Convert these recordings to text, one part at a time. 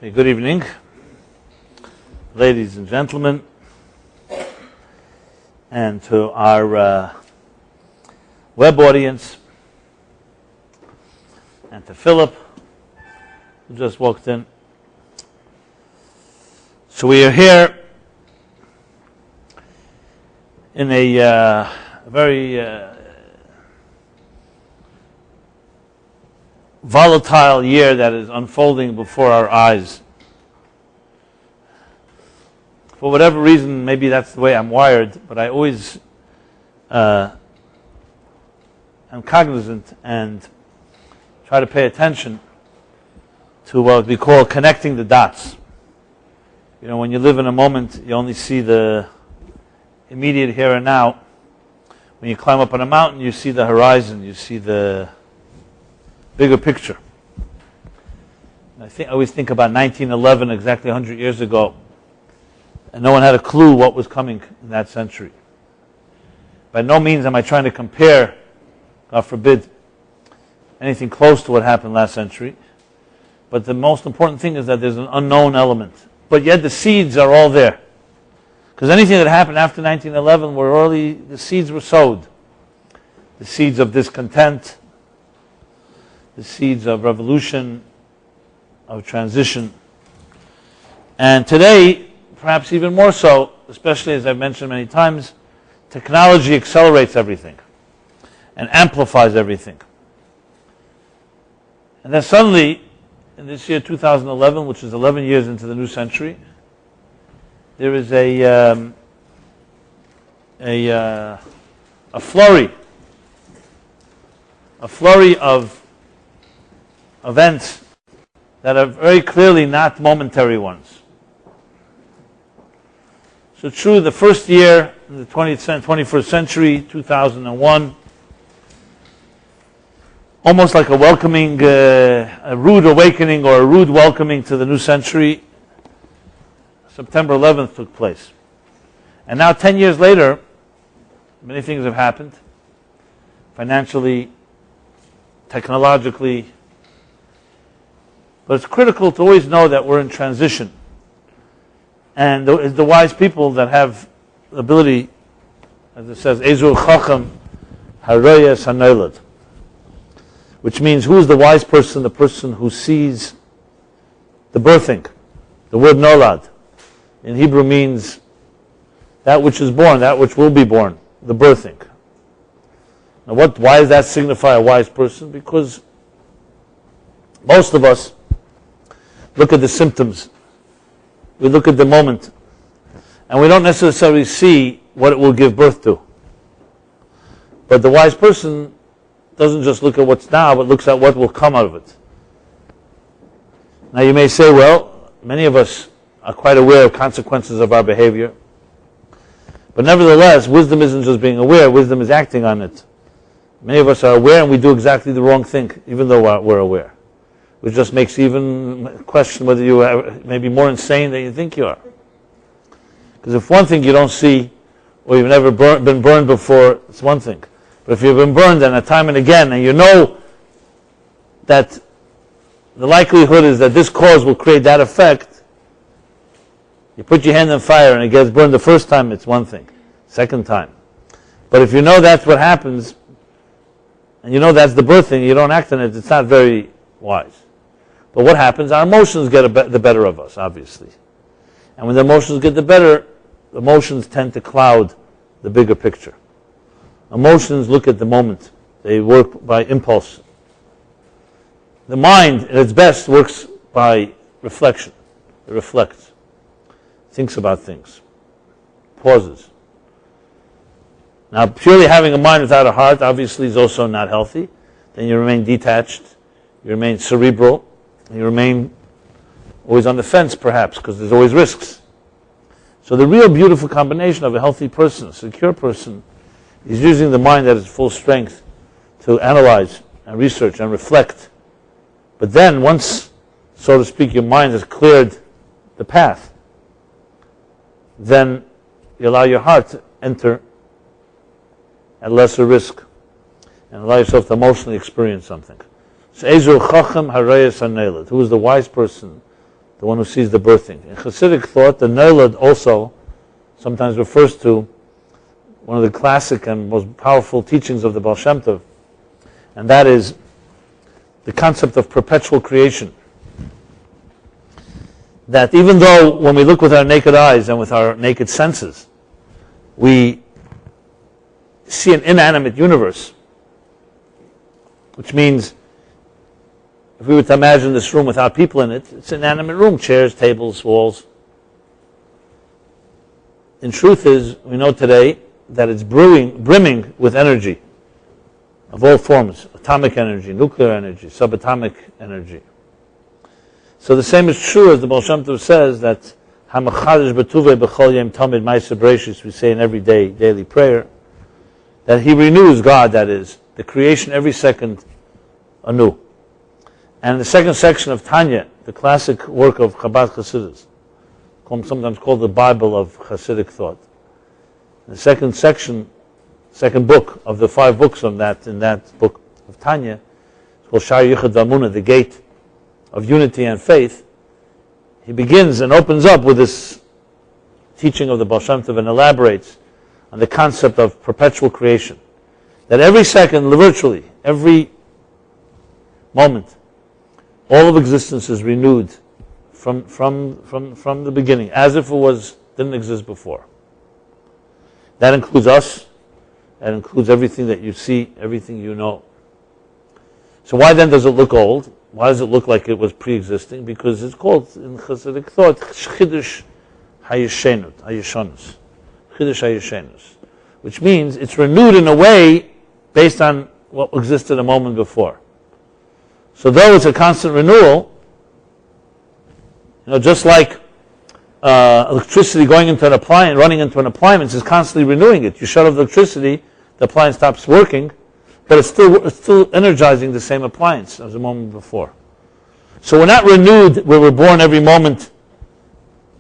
Hey, good evening, ladies and gentlemen, and to our web audience, and to Philip, who just walked in. So we are here in a very volatile year that is unfolding before our eyes. For whatever reason, maybe that's the way I'm wired, but I always am cognizant and try to pay attention to what we call connecting the dots. You know, when you live in a moment, you only see the immediate here and now. When you climb up on a mountain, you see the horizon, you see the bigger picture. I always think about 1911, exactly 100 years ago, and no one had a clue what was coming in that century. By no means am I trying to compare, God forbid, anything close to what happened last century, but the most important thing is that there's an unknown element. But yet the seeds are all there. Because anything that happened after 1911 were already, the seeds were sowed. The seeds of discontent, the seeds of revolution, of transition. And today, perhaps even more so, especially as I've mentioned many times, technology accelerates everything and amplifies everything. And then suddenly, in this year 2011, which is 11 years into the new century, there is a flurry of events that are very clearly not momentary ones. So true, the first year in the 21st century, 2001, almost like a welcoming, a rude awakening or a rude welcoming to the new century, September 11th took place. And now 10 years later, many things have happened, financially, technologically, but it's critical to always know that we're in transition. And the wise people that have the ability, as it says, Ezur Chacham Haraya Sanelad, which means who is the wise person? The person who sees the birthing. The word nolad in Hebrew means that which is born, that which will be born, the birthing. Now why does that signify a wise person? Because most of us look at the symptoms. We look at the moment. And we don't necessarily see what it will give birth to. But the wise person doesn't just look at what's now, but looks at what will come out of it. Now you may say, well, many of us are quite aware of consequences of our behavior. But nevertheless, wisdom isn't just being aware, wisdom is acting on it. Many of us are aware and we do exactly the wrong thing, even though we're aware. Which just makes even question whether you are maybe more insane than you think you are. Because if one thing you don't see, or you've never been burned before, it's one thing. But if you've been burned and time and again, and you know that the likelihood is that this cause will create that effect, you put your hand in fire and it gets burned the first time, it's one thing. Second time. But if you know that's what happens, and you know that's the birthing, you don't act on it, it's not very wise. But what happens? Our emotions get the better of us, obviously. And when the emotions get the better, the emotions tend to cloud the bigger picture. Emotions look at the moment. They work by impulse. The mind, at its best, works by reflection. It reflects. Thinks about things. Pauses. Now, purely having a mind without a heart, obviously, is also not healthy. Then you remain detached. You remain cerebral. You remain always on the fence, perhaps, because there's always risks. So the real beautiful combination of a healthy person, a secure person, is using the mind at its full strength to analyze and research and reflect. But then, once, so to speak, your mind has cleared the path, then you allow your heart to enter at lesser risk and allow yourself to emotionally experience something. So Ezur Chacham Harayas Hanelad, who is the wise person the one who sees the birthing. In Hasidic thought, the Nolad also sometimes refers to one of the classic and most powerful teachings of the Baal Shem Tov, and that is the concept of perpetual creation. That even though when we look with our naked eyes and with our naked senses, we see an inanimate universe, which means if we were to imagine this room without people in it, it's an inanimate room, chairs, tables, walls. In truth is, we know today that it's brimming with energy of all forms, atomic energy, nuclear energy, subatomic energy. So the same is true as the Baal Shem Tov says that Hamachadish B'tuvei B'chol Yom Tamid Ma'aseh Bereishis, we say in every day, daily prayer, that He renews, God that is, the creation every second anew. And in the second section of Tanya, the classic work of Chabad Chassidus, sometimes called the Bible of Hasidic thought, the second section, second book of the 5 books in that book of Tanya, it's called Shar Yichud V'Amunah, the gate of unity and faith. He begins and opens up with this teaching of the Baal Shem Tov and elaborates on the concept of perpetual creation. That every second, virtually, every moment, all of existence is renewed from the beginning, as if it didn't exist before. That includes us. That includes everything that you see, everything you know. So why then does it look old? Why does it look like it was pre-existing? Because it's called, in Hasidic thought, Chidush Hayeshenut, Hayeshonus. Chidush Hayeshenus. Which means it's renewed in a way based on what existed a moment before. So though it's a constant renewal, just like electricity going into an appliance, running into an appliance is constantly renewing it. You shut off the electricity, the appliance stops working, but it's still energizing the same appliance as a moment before. So we're not renewed where we're born every moment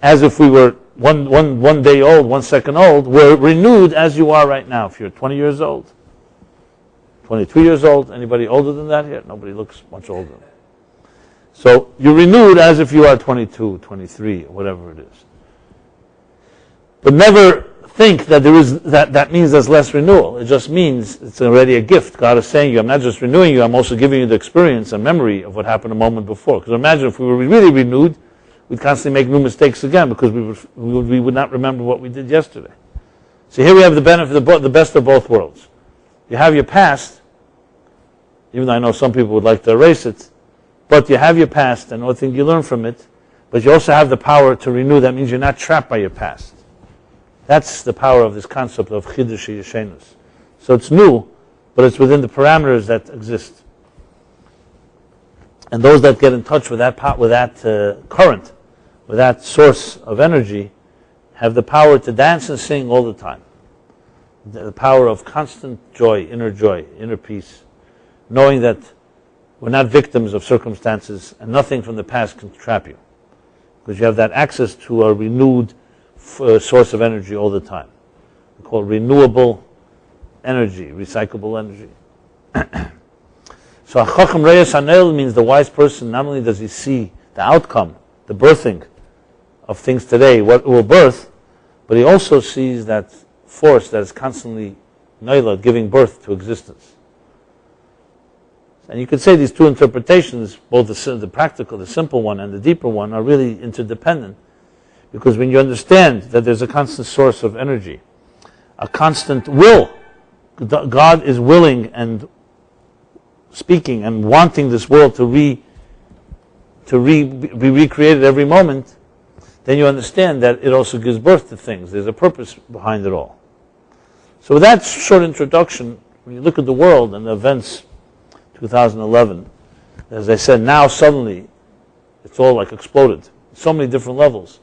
as if we were one day old, 1 second old. We're renewed as you are right now. If you're 20 years old, 22 years old, anybody older than that here? Nobody looks much older. So you're renewed as if you are 22, 23, or whatever it is. But never think that that means there's less renewal. It just means it's already a gift. God is saying you, I'm not just renewing you, I'm also giving you the experience and memory of what happened a moment before. Because imagine if we were really renewed, we'd constantly make new mistakes again because we would not remember what we did yesterday. So here we have the benefit of the best of both worlds. You have your past, even though I know some people would like to erase it, but you have your past and all things you learn from it, but you also have the power to renew. That means you're not trapped by your past. That's the power of this concept of Chidush Yeshenus. So it's new, but it's within the parameters that exist. And those that get in touch with that current, with that source of energy, have the power to dance and sing all the time. The power of constant joy, inner peace, knowing that we're not victims of circumstances and nothing from the past can trap you. Because you have that access to a renewed source of energy all the time. We call it renewable energy, recyclable energy. So Chacham Reyes Hanel means the wise person, not only does he see the outcome, the birthing of things today, what will birth, but he also sees that force that is constantly Neilad, giving birth to existence. And you could say these two interpretations, both the practical, the simple one, and the deeper one, are really interdependent. Because when you understand that there's a constant source of energy, a constant will, God is willing and speaking and wanting this world to be recreated every moment, then you understand that it also gives birth to things. There's a purpose behind it all. So with that short introduction, when you look at the world and the events 2011, as I said, now suddenly it's all like exploded. So many different levels.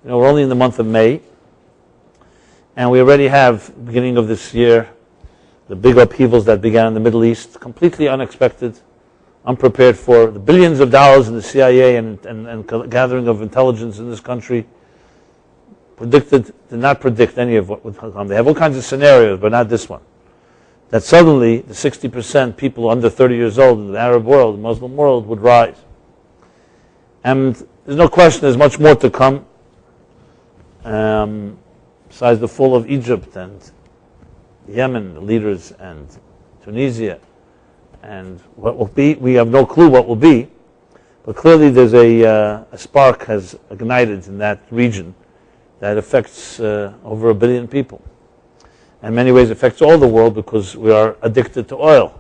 We're only in the month of May, and we already have, beginning of this year, the big upheavals that began in the Middle East, completely unexpected, unprepared for. The billions of dollars in the CIA and gathering of intelligence in this country did not predict any of what would come. They have all kinds of scenarios, but not this one. That suddenly the 60% people under 30 years old in the Arab world, the Muslim world, would rise. And there's no question there's much more to come, besides the fall of Egypt and Yemen, the leaders, and Tunisia, and what will be. We have no clue what will be, but clearly there's a spark has ignited in that region that affects over 1 billion people. In many ways affects all the world because we are addicted to oil.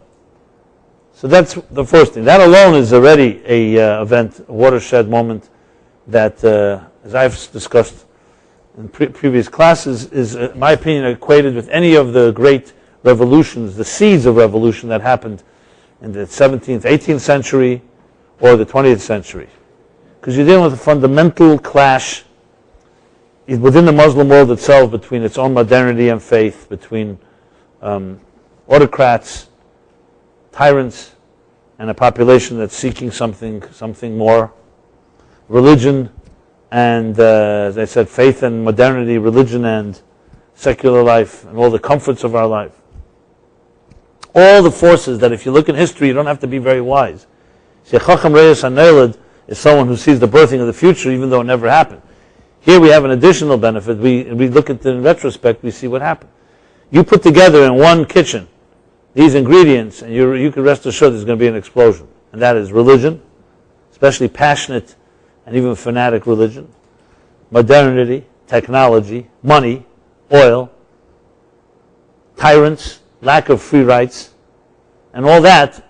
So that's the first thing. That alone is already a event, a watershed moment that, as I've discussed in previous classes, is, in my opinion, equated with any of the great revolutions, the seeds of revolution that happened in the 17th, 18th century or the 20th century. Because you're dealing with a fundamental clash within the Muslim world itself between its own modernity and faith, between autocrats, tyrants, and a population that's seeking something more. Religion and, as I said, faith and modernity, religion and secular life, and all the comforts of our life. All the forces that if you look in history, you don't have to be very wise. See, Chacham Reyes HaNeilad is someone who sees the birthing of the future even though it never happened. Here we have an additional benefit. We look at it in retrospect, we see what happened. You put together in one kitchen these ingredients, and you can rest assured there's going to be an explosion. And that is religion, especially passionate and even fanatic religion, modernity, technology, money, oil, tyrants, lack of free rights, and all that.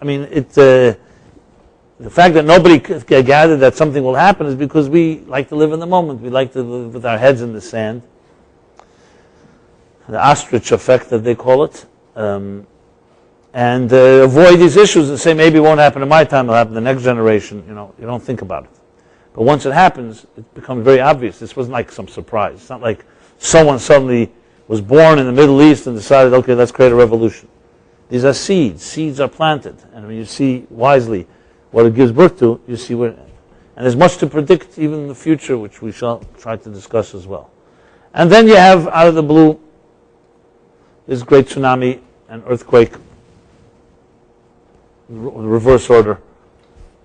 I mean, the fact that nobody gathered that something will happen is because we like to live in the moment. We like to live with our heads in the sand. The ostrich effect, that they call it. And avoid these issues and say, maybe it won't happen in my time, it'll happen in the next generation. You don't think about it. But once it happens, it becomes very obvious. This wasn't like some surprise. It's not like someone suddenly was born in the Middle East and decided, okay, let's create a revolution. These are seeds. Seeds are planted. And when you see wisely what it gives birth to, you see where. And there's much to predict even in the future, which we shall try to discuss as well. And then you have, out of the blue, this great tsunami and earthquake, reverse order,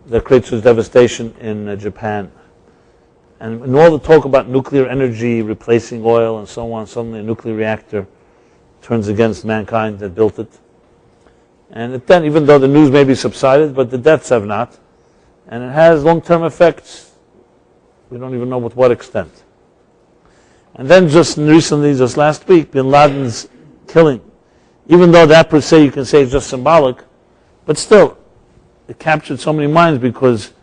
that creates this devastation in Japan. And in all the talk about nuclear energy replacing oil and so on, suddenly a nuclear reactor turns against mankind that built it. And then, even though the news may be subsided, but the deaths have not. And it has long-term effects. We don't even know with what extent. And then just recently, just last week, bin Laden's killing. Even though that per se you can say is just symbolic, but still, it captured so many minds because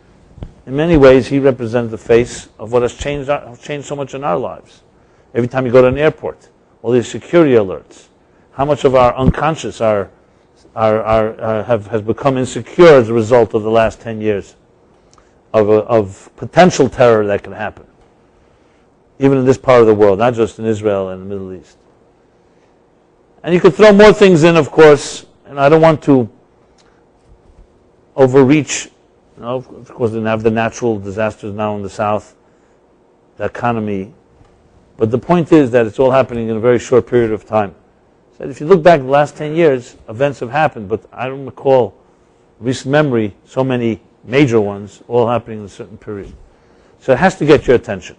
in many ways he represents the face of what has changed so much in our lives. Every time you go to an airport, all these security alerts, how much of our unconscious has become insecure as a result of the last 10 years of potential terror that can happen, even in this part of the world, not just in Israel and the Middle East. And you could throw more things in, of course, and I don't want to overreach. Of course, we didn't have the natural disasters now in the South, the economy. But the point is that it's all happening in a very short period of time. So if you look back the last 10 years, events have happened, but I don't recall recent memory so many major ones all happening in a certain period. So it has to get your attention.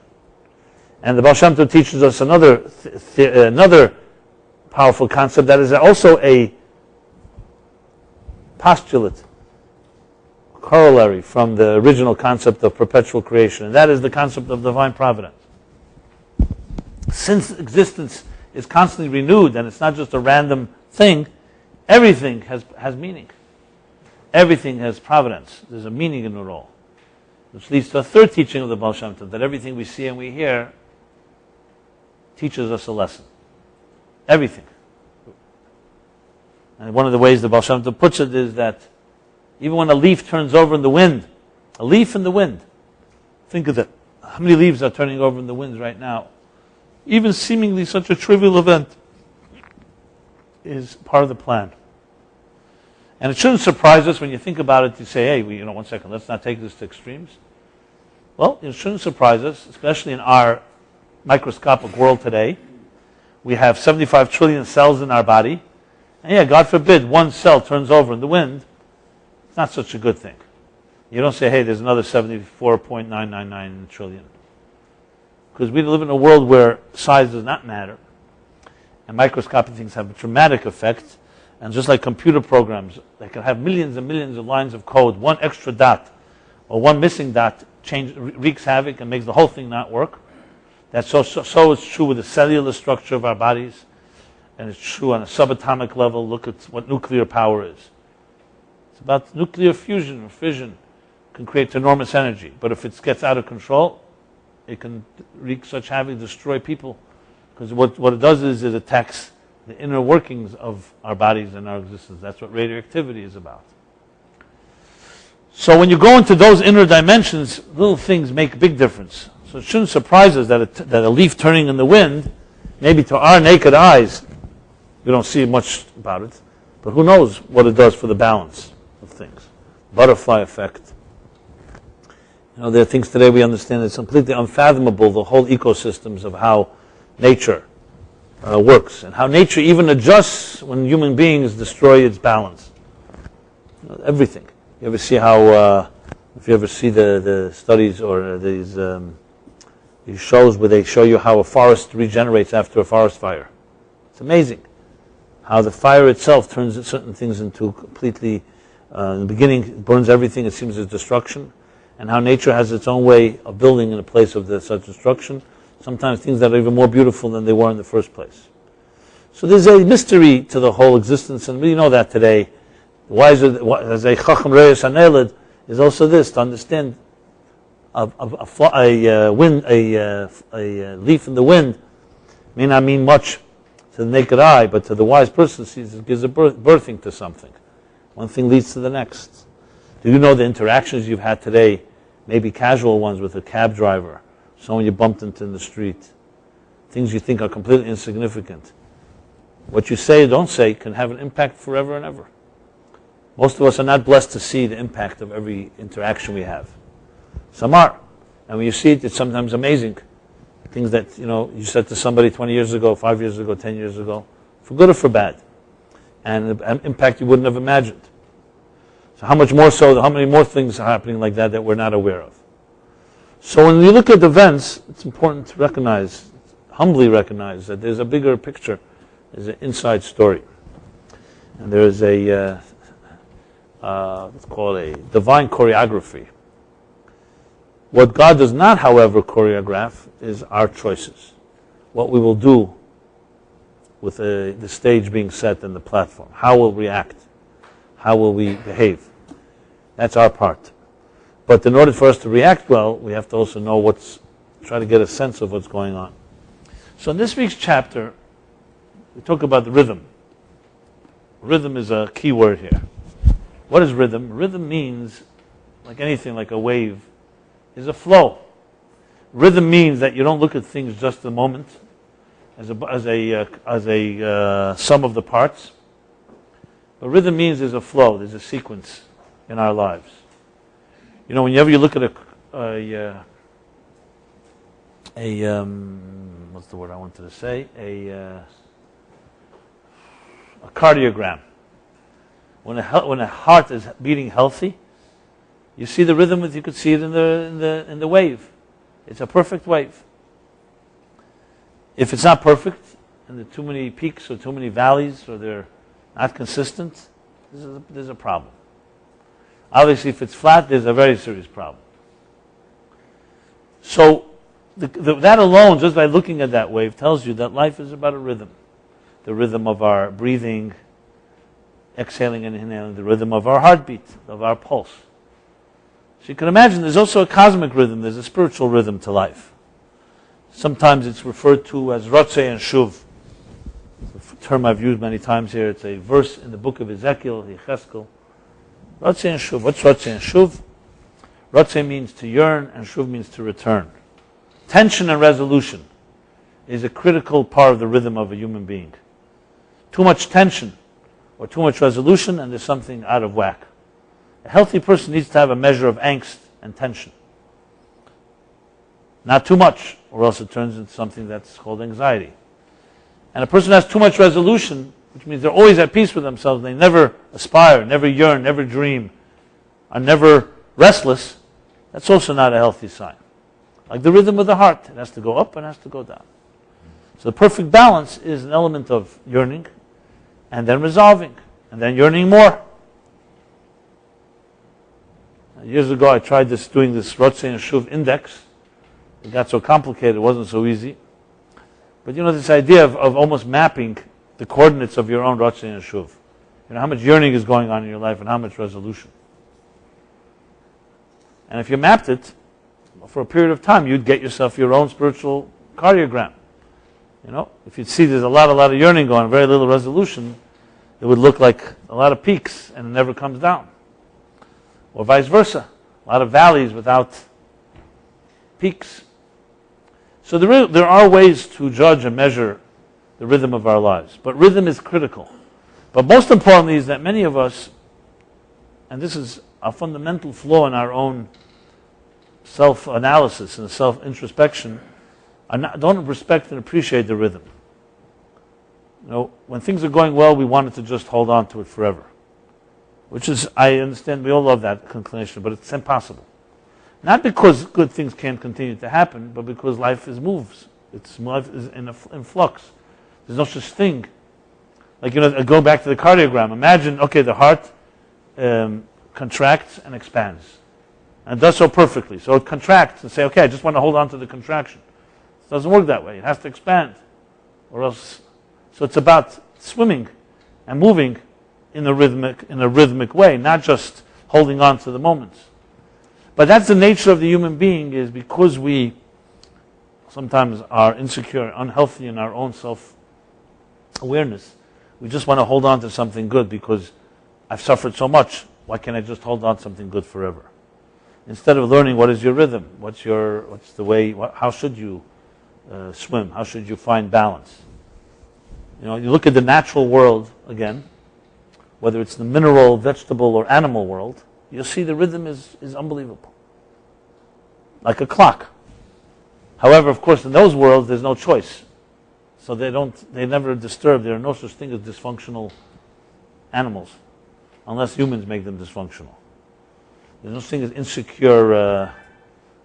And the Baal Shem Tov teaches us another powerful concept that is also a postulate, corollary from the original concept of perpetual creation, and that is the concept of divine providence. Since existence is constantly renewed and it's not just a random thing, everything has meaning. Everything has providence. There's a meaning in it all. Which leads to a third teaching of the Baal Shem Tov, that everything we see and we hear teaches us a lesson. Everything. And one of the ways the Baal Shem Tov puts it is that even when a leaf turns over in the wind, a leaf in the wind, think of it. How many leaves are turning over in the wind right now? Even seemingly such a trivial event is part of the plan. And it shouldn't surprise us when you think about it. You say, hey, 1 second, let's not take this to extremes. Well, it shouldn't surprise us, especially in our microscopic world today. We have 75 trillion cells in our body. And God forbid, one cell turns over in the wind. It's not such a good thing. You don't say, hey, there's another 74.999 trillion. Because we live in a world where size does not matter. And microscopic things have a dramatic effect. And just like computer programs, they can have millions and millions of lines of code. One extra dot or one missing dot wreaks havoc and makes the whole thing not work. That's so it's true with the cellular structure of our bodies. And it's true on a subatomic level. Look at what nuclear power is. It's about nuclear fusion or fission. Can create enormous energy. But if it gets out of control, it can wreak such havoc, destroy people. Because what it does is it attacks the inner workings of our bodies and our existence. That's what radioactivity is about. So when you go into those inner dimensions, little things make a big difference. So it shouldn't surprise us that a leaf turning in the wind, maybe to our naked eyes, we don't see much about it, but who knows what it does for the balance of things. Butterfly effect. There are things today we understand it's completely unfathomable, the whole ecosystems of how nature works and how nature even adjusts when human beings destroy its balance. Everything. You ever see how, if you ever see the studies or these shows where they show you how a forest regenerates after a forest fire. It's amazing how the fire itself turns certain things into completely, in the beginning it burns everything, it seems as destruction, and how nature has its own way of building in a place of such destruction, sometimes things that are even more beautiful than they were in the first place. So there's a mystery to the whole existence, and we know that today. Wiser, as a Chacham Reyes Haneled, is also this, to understand a leaf in the wind may not mean much to the naked eye, but to the wise person it gives a birthing to something. One thing leads to the next. Do you know the interactions you've had today, maybe casual ones with a cab driver, someone you bumped into in the street, things you think are completely insignificant? What you say or don't say can have an impact forever and ever. Most of us are not blessed to see the impact of every interaction we have. Some are. And when you see it, it's sometimes amazing. Things that, you said to somebody 20 years ago, 5 years ago, 10 years ago, for good or for bad. And an impact you wouldn't have imagined. So how much more so, how many more things are happening like that we're not aware of? So when you look at events, it's important to recognize, humbly recognize, that there's a bigger picture. There's an inside story. And there is let's call it a divine choreography. What God does not, however, choreograph is our choices. What we will do with the stage being set and the platform. How we'll react. How will we behave. That's our part. But in order for us to react well, we have to also know try to get a sense of what's going on. So in this week's chapter, we talk about the rhythm. Rhythm is a key word here. What is rhythm? Rhythm means, like anything, like a wave, is a flow. Rhythm means that you don't look at things just a moment, as a sum of the parts. But rhythm means there's a flow, there's a sequence in our lives. Whenever you look at what's the word I wanted to say? A cardiogram. When a heart is beating healthy, you see the rhythm. You could see it in the wave. It's a perfect wave. If it's not perfect, and there are too many peaks or too many valleys, or they're not consistent, there's a problem. Obviously, if it's flat, there's a very serious problem. So that alone, just by looking at that wave, tells you that life is about a rhythm. The rhythm of our breathing, exhaling and inhaling, the rhythm of our heartbeat, of our pulse. So you can imagine there's also a cosmic rhythm, there's a spiritual rhythm to life. Sometimes it's referred to as Ratzeh and Shuv. It's a term I've used many times here. It's a verse in the book of Ezekiel, Yecheskel. Ratzeh and Shuv. What's Ratzeh and Shuv? Ratzeh means to yearn and Shuv means to return. Tension and resolution is a critical part of the rhythm of a human being. Too much tension or too much resolution and there's something out of whack. A healthy person needs to have a measure of angst and tension. Not too much, or else it turns into something that's called anxiety. And a person who has too much resolution, which means they're always at peace with themselves, they never aspire, never yearn, never dream, are never restless, that's also not a healthy sign. Like the rhythm of the heart, it has to go up and it has to go down. So the perfect balance is an element of yearning, and then resolving, and then yearning more. Years ago, I tried doing this Rotzei and Shuv index. It got so complicated, it wasn't so easy. But this idea of almost mapping the coordinates of your own Rotzei and Shuv. How much yearning is going on in your life and how much resolution. And if you mapped it, for a period of time, you'd get yourself your own spiritual cardiogram. If you'd see there's a lot of yearning going on, very little resolution, it would look like a lot of peaks and it never comes down. Or vice versa, a lot of valleys without peaks. So there are ways to judge and measure the rhythm of our lives, but rhythm is critical. But most importantly is that many of us, and this is a fundamental flaw in our own self-analysis and self-introspection, don't respect and appreciate the rhythm. When things are going well, we want it to just hold on to it forever. Which is, I understand, we all love that inclination, but it's impossible. Not because good things can't continue to happen, but because life moves. Life is in flux. There's no such thing. Like, go back to the cardiogram. Imagine, the heart contracts and expands. And it does so perfectly. So it contracts and say, I just want to hold on to the contraction. It doesn't work that way. It has to expand. Or else. So it's about swimming and moving in a rhythmic way, not just holding on to the moments. But that's the nature of the human being, is because we sometimes are insecure, unhealthy in our own self-awareness. We just want to hold on to something good because I've suffered so much. Why can't I just hold on to something good forever? Instead of learning what is your rhythm, what's the way, how should you swim, how should you find balance? You look at the natural world again, whether it's the mineral, vegetable, or animal world, you'll see the rhythm is unbelievable. Like a clock. However, of course, in those worlds, there's no choice. So they never disturb. There are no such thing as dysfunctional animals, unless humans make them dysfunctional. There's no such thing as insecure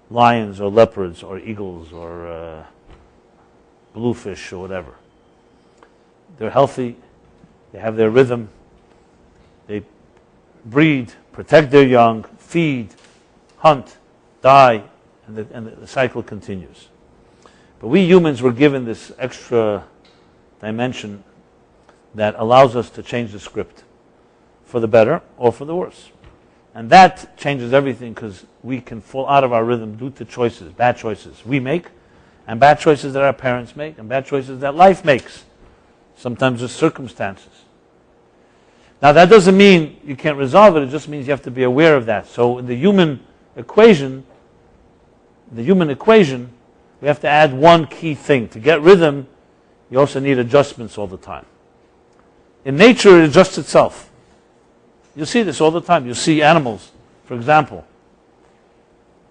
lions or leopards or eagles or bluefish or whatever. They're healthy. They have their rhythm. They breed, protect their young, feed, hunt, die, and the cycle continues. But we humans were given this extra dimension that allows us to change the script for the better or for the worse. And that changes everything, because we can fall out of our rhythm due to choices, bad choices we make, and bad choices that our parents make, and bad choices that life makes. Sometimes just circumstances. Now that doesn't mean you can't resolve it, it just means you have to be aware of that. So in the human equation, we have to add one key thing. To get rhythm, you also need adjustments all the time. In nature, it adjusts itself. You see this all the time. You see animals, for example.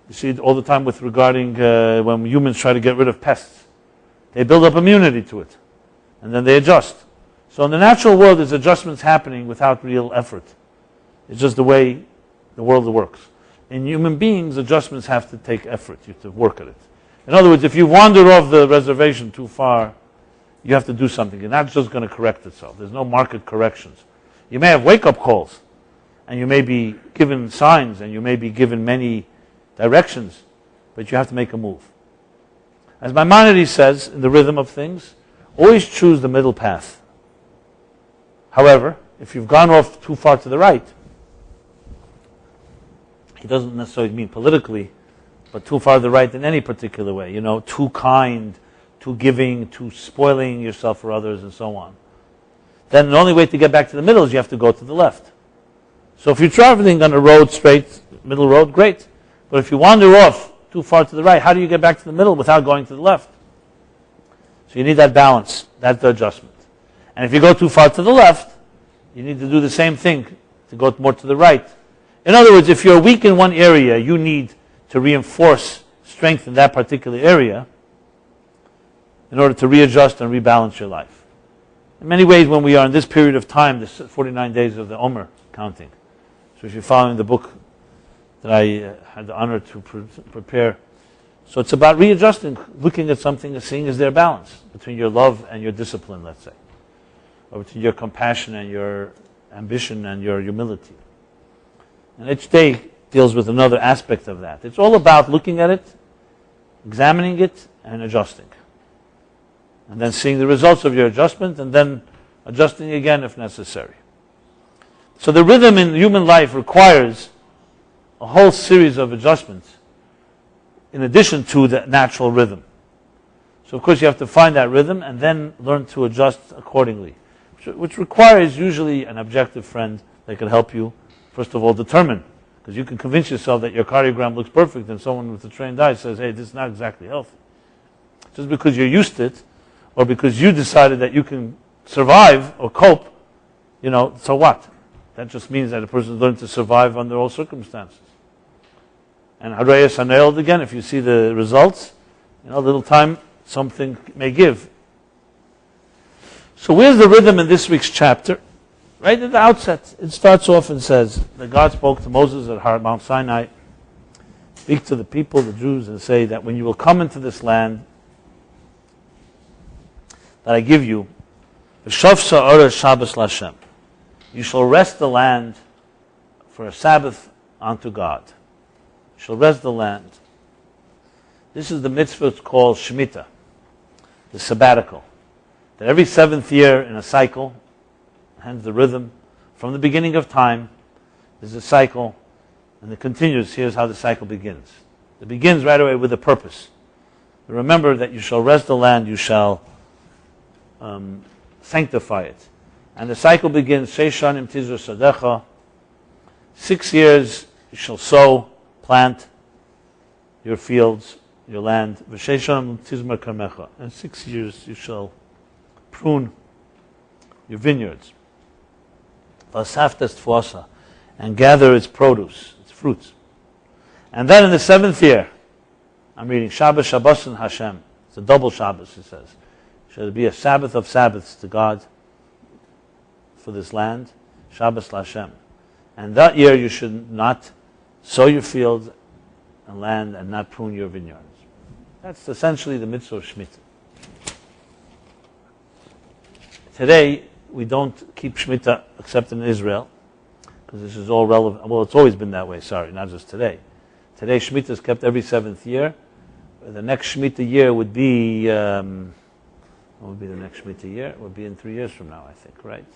You see it all the time regarding when humans try to get rid of pests. They build up immunity to it, and then they adjust. So in the natural world, there's adjustments happening without real effort. It's just the way the world works. In human beings, adjustments have to take effort. You have to work at it. In other words, if you wander off the reservation too far, you have to do something. You're not just going to correct itself. There's no market corrections. You may have wake-up calls, and you may be given signs, and you may be given many directions, but you have to make a move. As Maimonides says in The Rhythm of Things, always choose the middle path. However, if you've gone off too far to the right, he doesn't necessarily mean politically, but too far to the right in any particular way. Too kind, too giving, too spoiling yourself for others, and so on. Then the only way to get back to the middle is you have to go to the left. So if you're traveling on a road, straight, middle road, great. But if you wander off too far to the right, how do you get back to the middle without going to the left? So you need that balance. That's the adjustment. And if you go too far to the left, you need to do the same thing to go more to the right. In other words, if you're weak in one area, you need to reinforce strength in that particular area in order to readjust and rebalance your life. In many ways, when we are in this period of time, this 49 days of the Omer counting, so if you're following the book that I had the honor to prepare. So it's about readjusting, looking at something and seeing is there balance between your love and your discipline, let's say, or between your compassion and your ambition and your humility. And each day deals with another aspect of that. It's all about looking at it, examining it, and adjusting. And then seeing the results of your adjustment, and then adjusting again if necessary. So the rhythm in human life requires a whole series of adjustments in addition to the natural rhythm. So of course you have to find that rhythm and then learn to adjust accordingly, which requires usually an objective friend that can help you, first of all, determine. Because you can convince yourself that your cardiogram looks perfect and someone with a trained eye says, hey, this is not exactly healthy. Just because you're used to it, or because you decided that you can survive or cope, so what? That just means that a person learned to survive under all circumstances. And Harayas Hanailed again, if you see the results, a little time, something may give. So where's the rhythm in this week's chapter? Right at the outset, it starts off and says that God spoke to Moses at Mount Sinai, speak to the people, the Jews, and say that when you will come into this land that I give you, V'shavsa Orah Shabbos Lashem, you shall rest the land for a Sabbath unto God. You shall rest the land. This is the mitzvah called Shemitah, the sabbatical. That every 7th year in a cycle, hence the rhythm, from the beginning of time, there's a cycle, and it continues. Here's how the cycle begins. It begins right away with a purpose. Remember that you shall rest the land, you shall sanctify it. And the cycle begins, Sheishanim Tizur Sadecha, 6 years you shall sow, plant your fields, your land, V'Sheishanim Tizmar Karmecha, and 6 years you shall prune your vineyards, V'Asaftas Tfuasa, and gather its produce, its fruits. And then in the 7th year, I'm reading Shabbos Shabbosin Hashem. It's a double Shabbos, it says. Should be a Sabbath of Sabbaths to God for this land, Shabbos Lashem. And that year you should not sow your fields and land and not prune your vineyards. That's essentially the mitzvah of Shemitah. Today, we don't keep Shemitah except in Israel, because this is all relevant. Well, it's always been that way, not just today. Today, Shemitah is kept every 7th year. The next Shemitah year would be, what would be the next Shemitah year? It would be in 3 years from now, I think, right?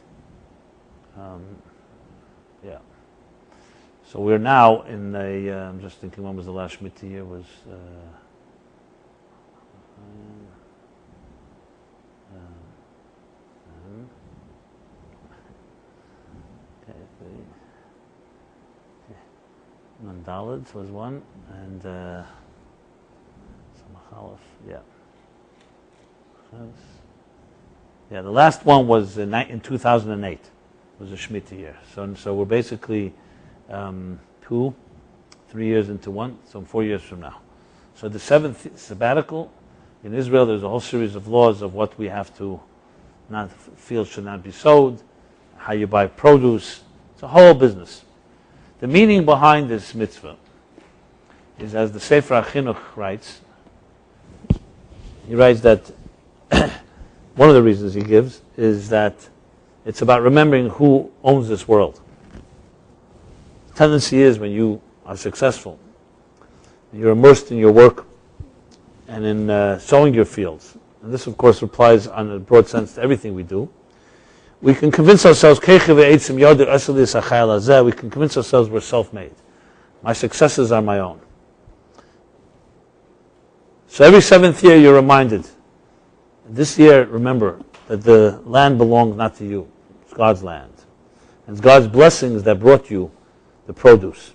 Yeah. So we're now in I'm just thinking, when was the last Shemitah year? Was Mandalad was one, and Samachalaf, yeah. Yeah, the last one was in 2008. It was a Shemitah year. So we're basically 3 years into one, so 4 years from now. So the 7th sabbatical, in Israel there's a whole series of laws of what we have to, fields should not be sowed, how you buy produce. It's a whole business. The meaning behind this mitzvah is, as the Sefer HaChinuch writes, he writes that one of the reasons he gives is that it's about remembering who owns this world. The tendency is, when you are successful, you're immersed in your work and in sowing your fields, and this of course applies on a broad sense to everything we do, we can convince ourselves, we can convince ourselves we're self-made. My successes are my own. So every 7th year you're reminded, this year, remember that the land belongs not to you. It's God's land. And it's God's blessings that brought you the produce.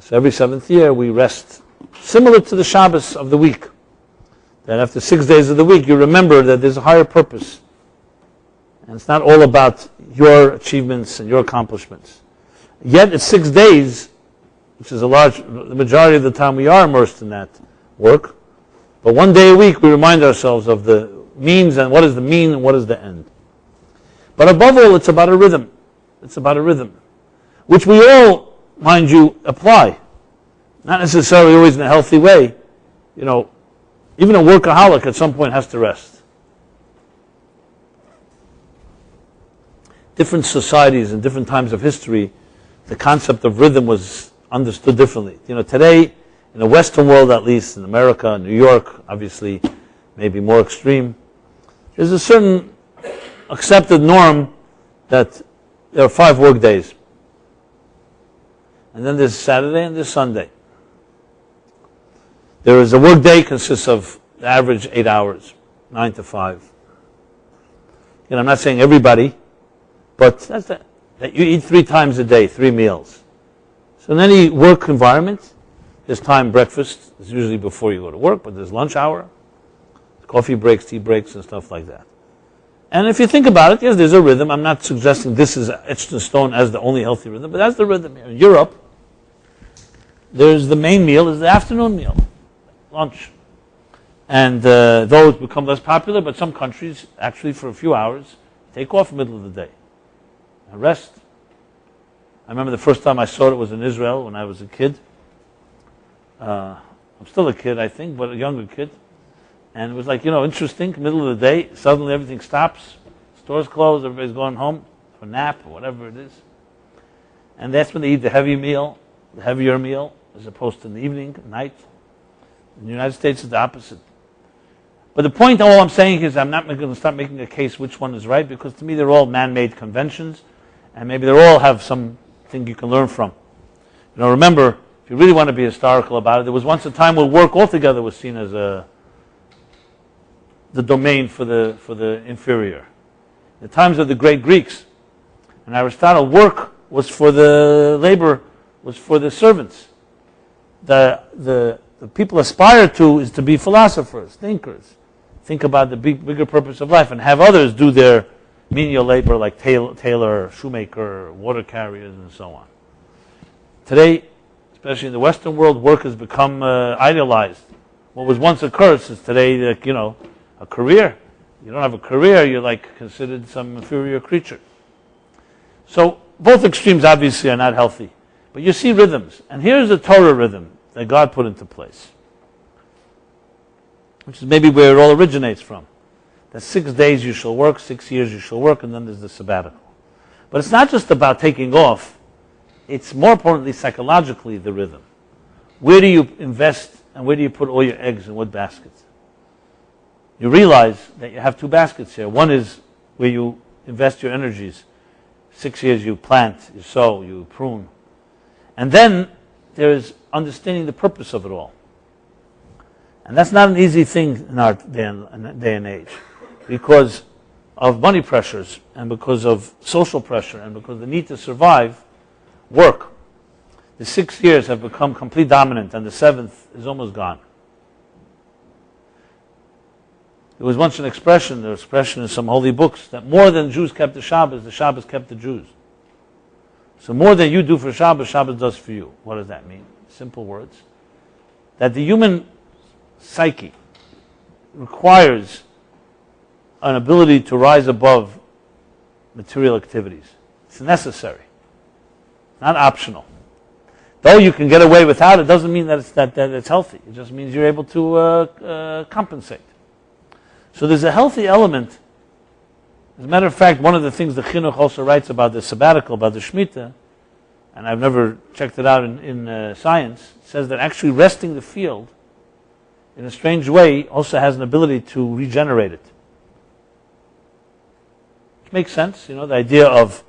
So every 7th year we rest, similar to the Shabbos of the week. That after 6 days of the week you remember that there's a higher purpose. And it's not all about your achievements and your accomplishments. Yet it's 6 days, which is the majority of the time we are immersed in that work. But 1 day a week we remind ourselves of the means and what is the mean and what is the end. But above all, it's about a rhythm. It's about a rhythm, which we all mind you, apply. Not necessarily always in a healthy way. Even a workaholic at some point has to rest. Different societies and different times of history, the concept of rhythm was understood differently. Today, in the Western world at least, in America, New York, obviously, maybe more extreme, there's a certain accepted norm that there are 5 work days. And then there's Saturday and there's Sunday. There is a work day consists of the average 8 hours, 9 to 5. I'm not saying everybody, but that's that you eat 3 times a day, 3 meals. So in any work environment, there's time breakfast. It's usually before you go to work, but there's lunch hour, coffee breaks, tea breaks, and stuff like that. And if you think about it, yes, there's a rhythm. I'm not suggesting this is etched in stone as the only healthy rhythm, but that's the rhythm here. In Europe, there's the main meal is the afternoon meal, lunch. And those become less popular, but some countries, actually for a few hours, take off in the middle of the day and rest. I remember the first time I saw it was in Israel when I was a kid. I'm still a kid, I think, but a younger kid. And it was like, interesting, middle of the day, suddenly everything stops, stores close, everybody's going home for a nap or whatever it is. And that's when they eat the heavier meal, as opposed to in the evening, night. In the United States, it's the opposite. But the point, all I'm saying is I'm not going to start making a case which one is right, because to me they're all man-made conventions, and maybe they all have something you can learn from. Remember, if you really want to be historical about it, there was once a time where work altogether was seen as the domain for the inferior. In the times of the great Greeks and Aristotle, work was for the labor, was for the servants. The people aspire to is to be philosophers, thinkers, think about the bigger purpose of life, and have others do their menial labor like tailor, shoemaker, water carriers, and so on. Today, especially in the Western world, work has become idealized. What was once a curse is today, a career. You don't have a career, you're considered some inferior creature. So both extremes obviously are not healthy. But you see rhythms. And here's the Torah rhythm that God put into place, which is maybe where it all originates from. That 6 days you shall work, 6 years you shall work, and then there's the sabbatical. But it's not just about taking off. It's more importantly psychologically the rhythm. Where do you invest and where do you put all your eggs in what basket? You realize that you have 2 baskets here. One is where you invest your energies. 6 years you plant, you sow, you prune. And then there is understanding the purpose of it all. And that's not an easy thing in our day and age, because of money pressures and because of social pressure and because of the need to survive, work. The 6 years have become complete dominant and the 7th is almost gone. There was once an expression, the expression in some holy books, that more than Jews kept the Shabbos kept the Jews. So more than you do for Shabbos, Shabbos does for you. What does that mean? Simple words. That the human psyche requires an ability to rise above material activities. It's necessary, not optional. Though you can get away without it, doesn't mean that it's healthy. It just means you're able to compensate. So there's a healthy element. As a matter of fact, one of the things the Chinuch also writes about the sabbatical, about the Shemitah, and I've never checked it out in science, says that actually resting the field in a strange way also has an ability to regenerate it. Which makes sense, the idea of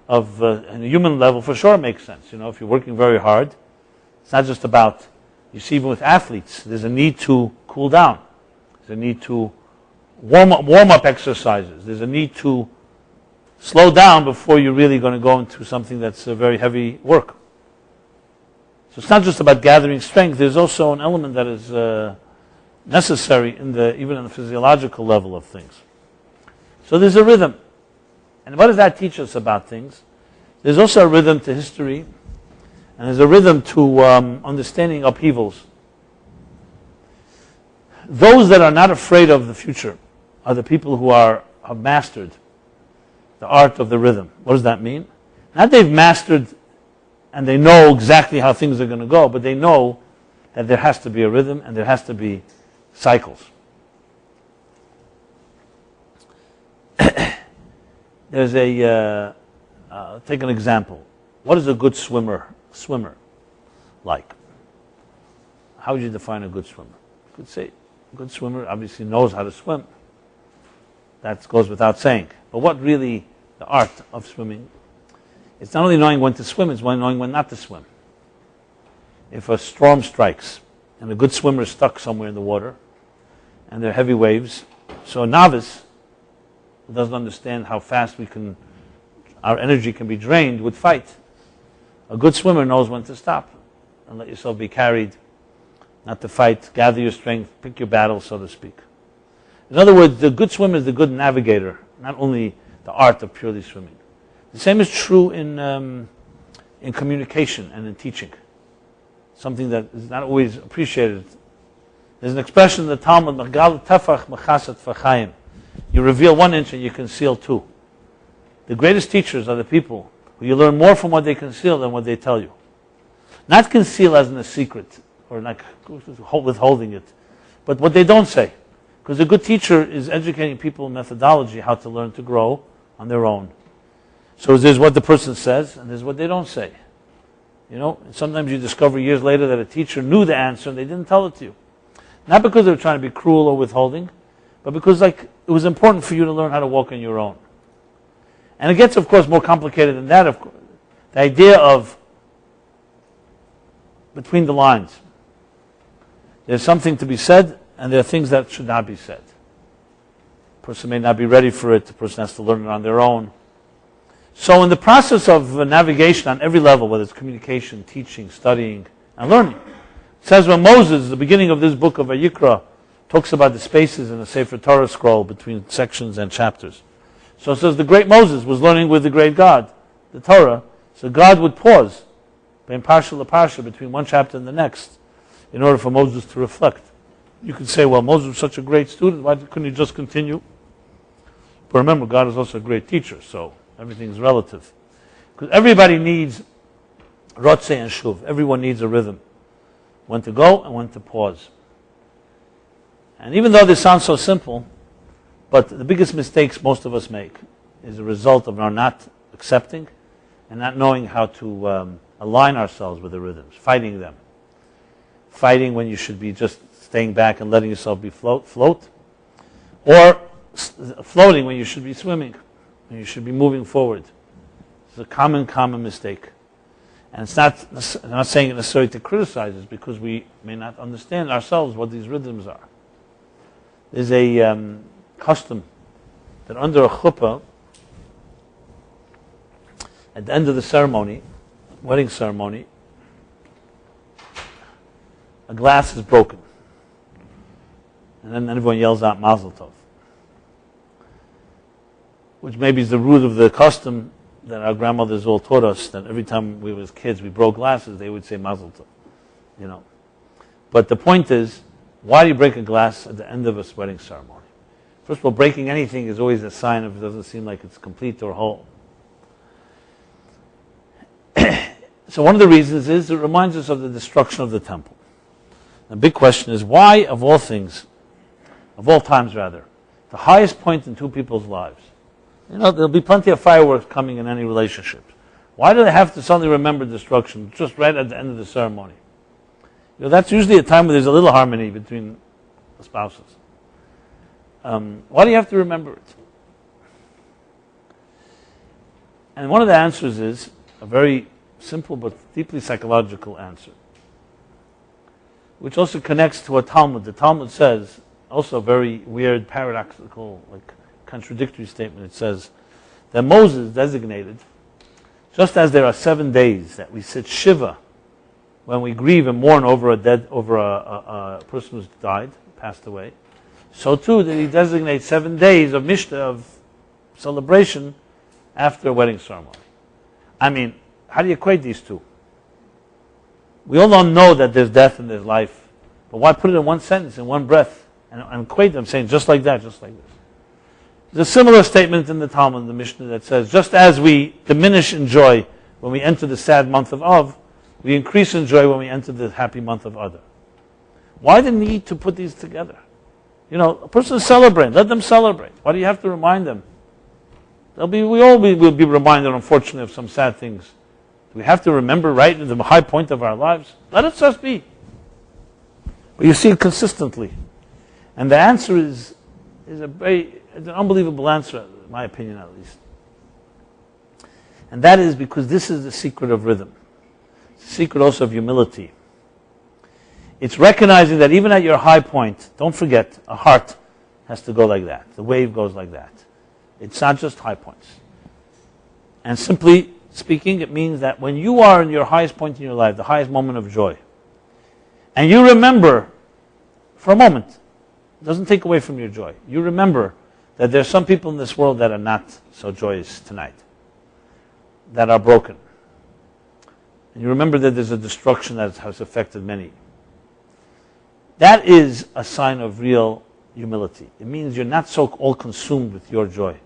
on a human level for sure makes sense. If you're working very hard, it's not just about, you see even with athletes, there's a need to cool down. There's a need to warm up exercises. There's a need to slow down before you're really going to go into something that's a very heavy work. So it's not just about gathering strength. There's also an element that is necessary even in the physiological level of things. So there's a rhythm. And what does that teach us about things? There's also a rhythm to history, and there's a rhythm to understanding upheavals. Those that are not afraid of the future are the people who have mastered the art of the rhythm. What does that mean? Not they've mastered and they know exactly how things are going to go, but they know that there has to be a rhythm and there has to be cycles. There's take an example. What is a good swimmer like? How would you define a good swimmer? You could say a good swimmer obviously knows how to swim. That goes without saying. But what really the art of swimming? It's not only knowing when to swim, it's knowing when not to swim. If a storm strikes and a good swimmer is stuck somewhere in the water and there are heavy waves, so a novice who doesn't understand how fast our energy can be drained would fight. A good swimmer knows when to stop and let yourself be carried, not to fight, gather your strength, pick your battle, so to speak. In other words, the good swimmer is the good navigator, not only the art of purely swimming. The same is true in communication and in teaching, something that is not always appreciated. There's an expression in the Talmud, "Magal tefach mechasat fachayim." You reveal 1 inch and you conceal 2. The greatest teachers are the people who you learn more from what they conceal than what they tell you. Not conceal as in a secret or like withholding it, but what they don't say. Because a good teacher is educating people in methodology, how to learn to grow on their own. So there's what the person says and there's what they don't say. Sometimes you discover years later that a teacher knew the answer and they didn't tell it to you. Not because they were trying to be cruel or withholding, but because it was important for you to learn how to walk on your own. And it gets, of course, more complicated than that. Of course. The idea of between the lines. There's something to be said, and there are things that should not be said. A person may not be ready for it. The person has to learn it on their own. So in the process of navigation on every level, whether it's communication, teaching, studying, and learning, it says when Moses, the beginning of this book of Vayikra, talks about the spaces in the Sefer Torah scroll between sections and chapters. So it says the great Moses was learning with the great God, the Torah, so God would pause between parsha to parsha, between one chapter and the next, in order for Moses to reflect. You could say, well, Moses was such a great student, why couldn't he just continue? But remember, God is also a great teacher, so everything's relative. Because everybody needs rotzeh and shuv. Everyone needs a rhythm. When to go and when to pause. And even though this sounds so simple, but the biggest mistakes most of us make is a result of our not accepting and not knowing how to align ourselves with the rhythms, fighting them. Fighting when you should be just staying back and letting yourself be float, or floating when you should be swimming, when you should be moving forward. It's a common mistake. And it's not, I'm not saying it necessarily to criticize it, because we may not understand ourselves what these rhythms are. There's a custom that under a chuppah, at the end of the ceremony, wedding ceremony, a glass is broken. And then everyone yells out Mazel Tov. Which maybe is the root of the custom that our grandmothers all taught us, that every time we were kids, we broke glasses, they would say Mazel Tov. But the point is, why do you break a glass at the end of a wedding ceremony? First of all, breaking anything is always a sign of it doesn't seem like it's complete or whole. So one of the reasons is it reminds us of the destruction of the temple. The big question is, why, of all things, of all times rather, the highest point in two people's lives? There'll be plenty of fireworks coming in any relationship. Why do they have to suddenly remember destruction just right at the end of the ceremony? That's usually a time where there's a little harmony between the spouses. Why do you have to remember it? And one of the answers is a very simple but deeply psychological answer, which also connects to what Talmud. The Talmud says, also a very weird, paradoxical, contradictory statement. It says that Moses designated, just as there are 7 days that we sit Shiva when we grieve and mourn over a person who's died, passed away, so too did he designate 7 days of Mishnah, of celebration after a wedding ceremony. I mean, how do you equate these two? We all don't know that there's death and there's life, but why put it in one sentence, in one breath, and equate them, saying just like that, just like this? There's a similar statement in the Talmud, in the Mishnah, that says, just as we diminish in joy when we enter the sad month of Av. We increase in joy when we enter the happy month of Adar. Why the need to put these together? A person is celebrating. Let them celebrate. Why do you have to remind them? We all will be reminded, unfortunately, of some sad things. Do we have to remember right at the high point of our lives? Let it just be. But you see it consistently. And the answer is an unbelievable answer, in my opinion at least. And that is because this is the secret of rhythm. It's the secret also of humility. It's recognizing that even at your high point, don't forget, a heart has to go like that. The wave goes like that. It's not just high points. And simply speaking, it means that when you are in your highest point in your life, the highest moment of joy, and you remember for a moment, it doesn't take away from your joy. You remember that there are some people in this world that are not so joyous tonight, that are broken. And you remember that there's a destruction that has affected many. That is a sign of real humility. It means you're not so all consumed with your joy.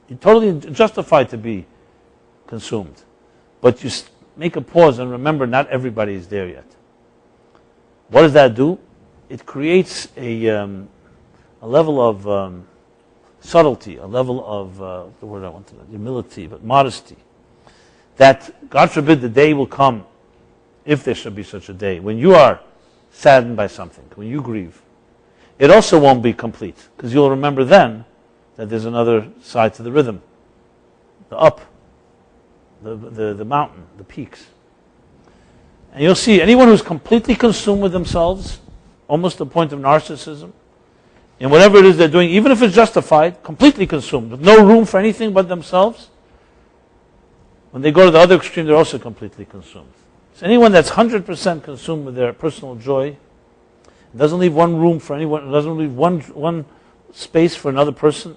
You're totally justified to be consumed. But you make a pause and remember not everybody is there yet. What does that do? It creates a level of subtlety, a level of, the word I wanted, humility, but modesty. That, God forbid, the day will come, if there should be such a day, when you are saddened by something, when you grieve. It also won't be complete, because you'll remember then that there's another side to the rhythm. The up, the mountain, the peaks. And you'll see anyone who's completely consumed with themselves, almost to the point of narcissism, in whatever it is they're doing, even if it's justified, completely consumed, with no room for anything but themselves, when they go to the other extreme, they're also completely consumed. So anyone that's 100% consumed with their personal joy, doesn't leave one room for anyone, doesn't leave one space for another person,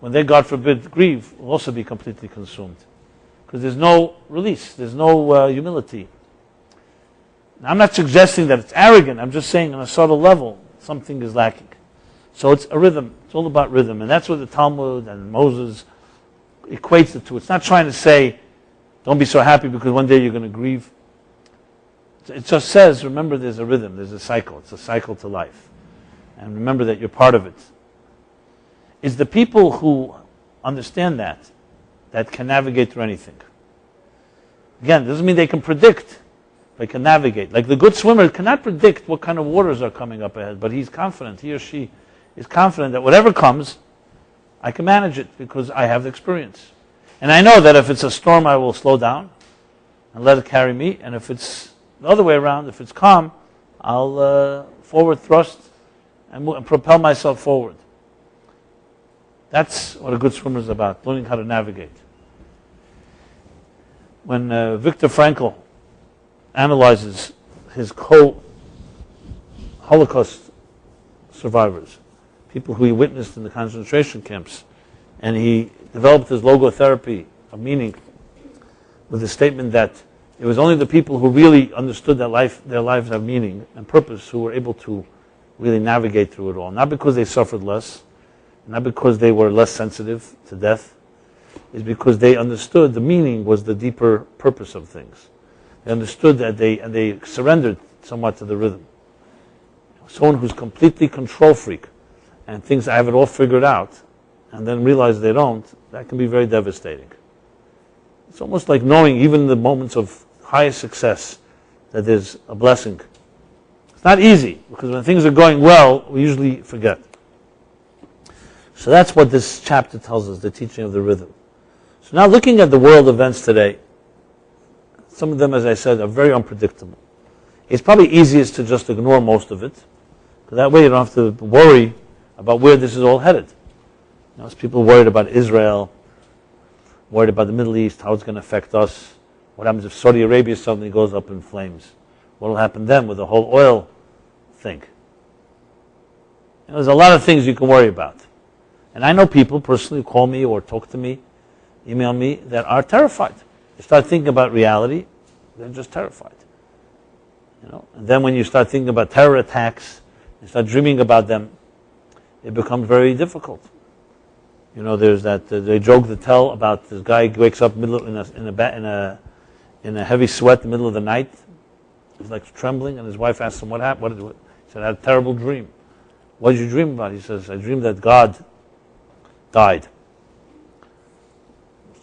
when they, God forbid, grieve, will also be completely consumed. Because there's no release, there's no humility. Now, I'm not suggesting that it's arrogant, I'm just saying on a subtle level, something is lacking. So it's a rhythm, it's all about rhythm, and that's what the Talmud and Moses equates it to. It's not trying to say, don't be so happy because one day you're going to grieve. It just says, remember there's a rhythm, there's a cycle. It's a cycle to life. And remember that you're part of it. It's the people who understand that can navigate through anything. Again, it doesn't mean they can predict. They can navigate. Like the good swimmer cannot predict what kind of waters are coming up ahead, but he's confident, he or she is confident that whatever comes, I can manage it because I have the experience. And I know that if it's a storm, I will slow down and let it carry me. And if it's the other way around, if it's calm, I'll forward thrust and propel myself forward. That's what a good swimmer is about, learning how to navigate. When Viktor Frankl analyzes his Holocaust survivors, people who he witnessed in the concentration camps, and he developed his logotherapy of meaning with the statement that it was only the people who really understood that their lives have meaning and purpose who were able to really navigate through it all. Not because they suffered less, not because they were less sensitive to death, it's because they understood the meaning was the deeper purpose of things. They understood that they surrendered somewhat to the rhythm. Someone who's completely control freak and thinks I have it all figured out and then realize they don't, that can be very devastating. It's almost like knowing even in the moments of highest success that there's a blessing. It's not easy because when things are going well, we usually forget. So that's what this chapter tells us, the teaching of the rhythm. So now looking at the world events today, some of them, as I said, are very unpredictable. It's probably easiest to just ignore most of it, because that way you don't have to worry about where this is all headed. There's people worried about Israel, worried about the Middle East, how it's going to affect us. What happens if Saudi Arabia suddenly goes up in flames? What will happen then with the whole oil thing? There's a lot of things you can worry about. And I know people personally call me or talk to me, email me, that are terrified. They start thinking about reality, they're just terrified. And then when you start thinking about terror attacks, you start dreaming about them, it becomes very difficult. There's that they joke to tell about this guy wakes up in a heavy sweat in the middle of the night. He's like trembling, and his wife asks him, "What happened?" He said, "I had a terrible dream." "What did you dream about?" He says, "I dreamed that God died."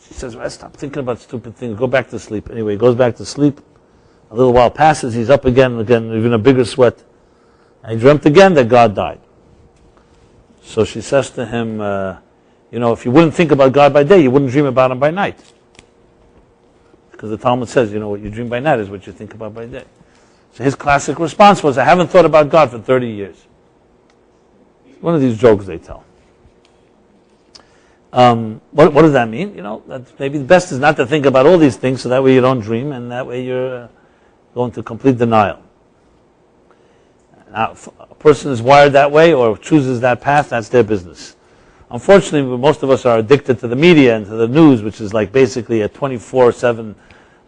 She says, "Well, stop thinking about stupid things. Go back to sleep." Anyway, he goes back to sleep. A little while passes. He's up again, even a bigger sweat. And he dreamt again that God died. So she says to him, if you wouldn't think about God by day, you wouldn't dream about him by night. Because the Talmud says, what you dream by night is what you think about by day. So his classic response was, "I haven't thought about God for 30 years. One of these jokes they tell. What does that mean? That maybe the best is not to think about all these things, so that way you don't dream, and that way you're going to complete denial. Now, if a person is wired that way or chooses that path, that's their business. Unfortunately, most of us are addicted to the media and to the news, which is like basically a 24/7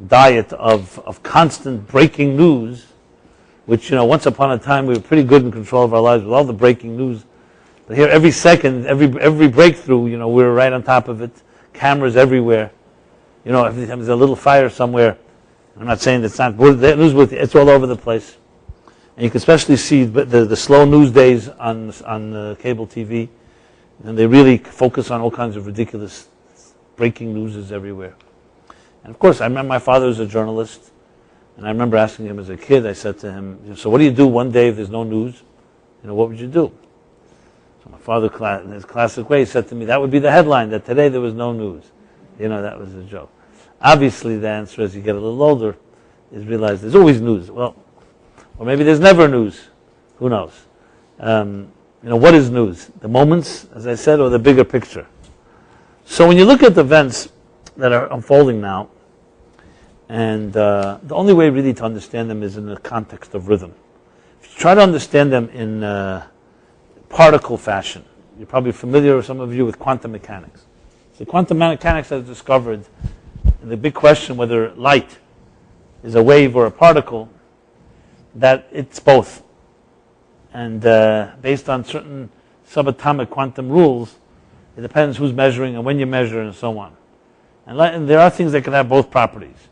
diet of constant breaking news, which, once upon a time we were pretty good in control of our lives with all the breaking news. But here, every second, every breakthrough, we're right on top of it. Cameras everywhere. Every time there's a little fire somewhere, I'm not saying it's not newsworthy, it's all over the place. And you can especially see the slow news days on cable TV. And they really focus on all kinds of ridiculous breaking news everywhere. And of course, I remember my father was a journalist, and I remember asking him as a kid, I said to him, "So what do you do one day if there's no news? What would you do?" So my father, in his classic way, said to me, "That would be the headline, that today there was no news." That was a joke. Obviously, the answer as you get a little older is realize there's always news. Well, or maybe there's never news. Who knows? What is news? The moments, as I said, or the bigger picture? So when you look at the events that are unfolding now, and the only way really to understand them is in the context of rhythm. If you try to understand them in particle fashion, you're probably familiar, some of you, with quantum mechanics. So quantum mechanics has discovered the big question whether light is a wave or a particle, that it's both. And based on certain subatomic quantum rules, it depends who's measuring and when you measure and so on. And there are things that can have both properties.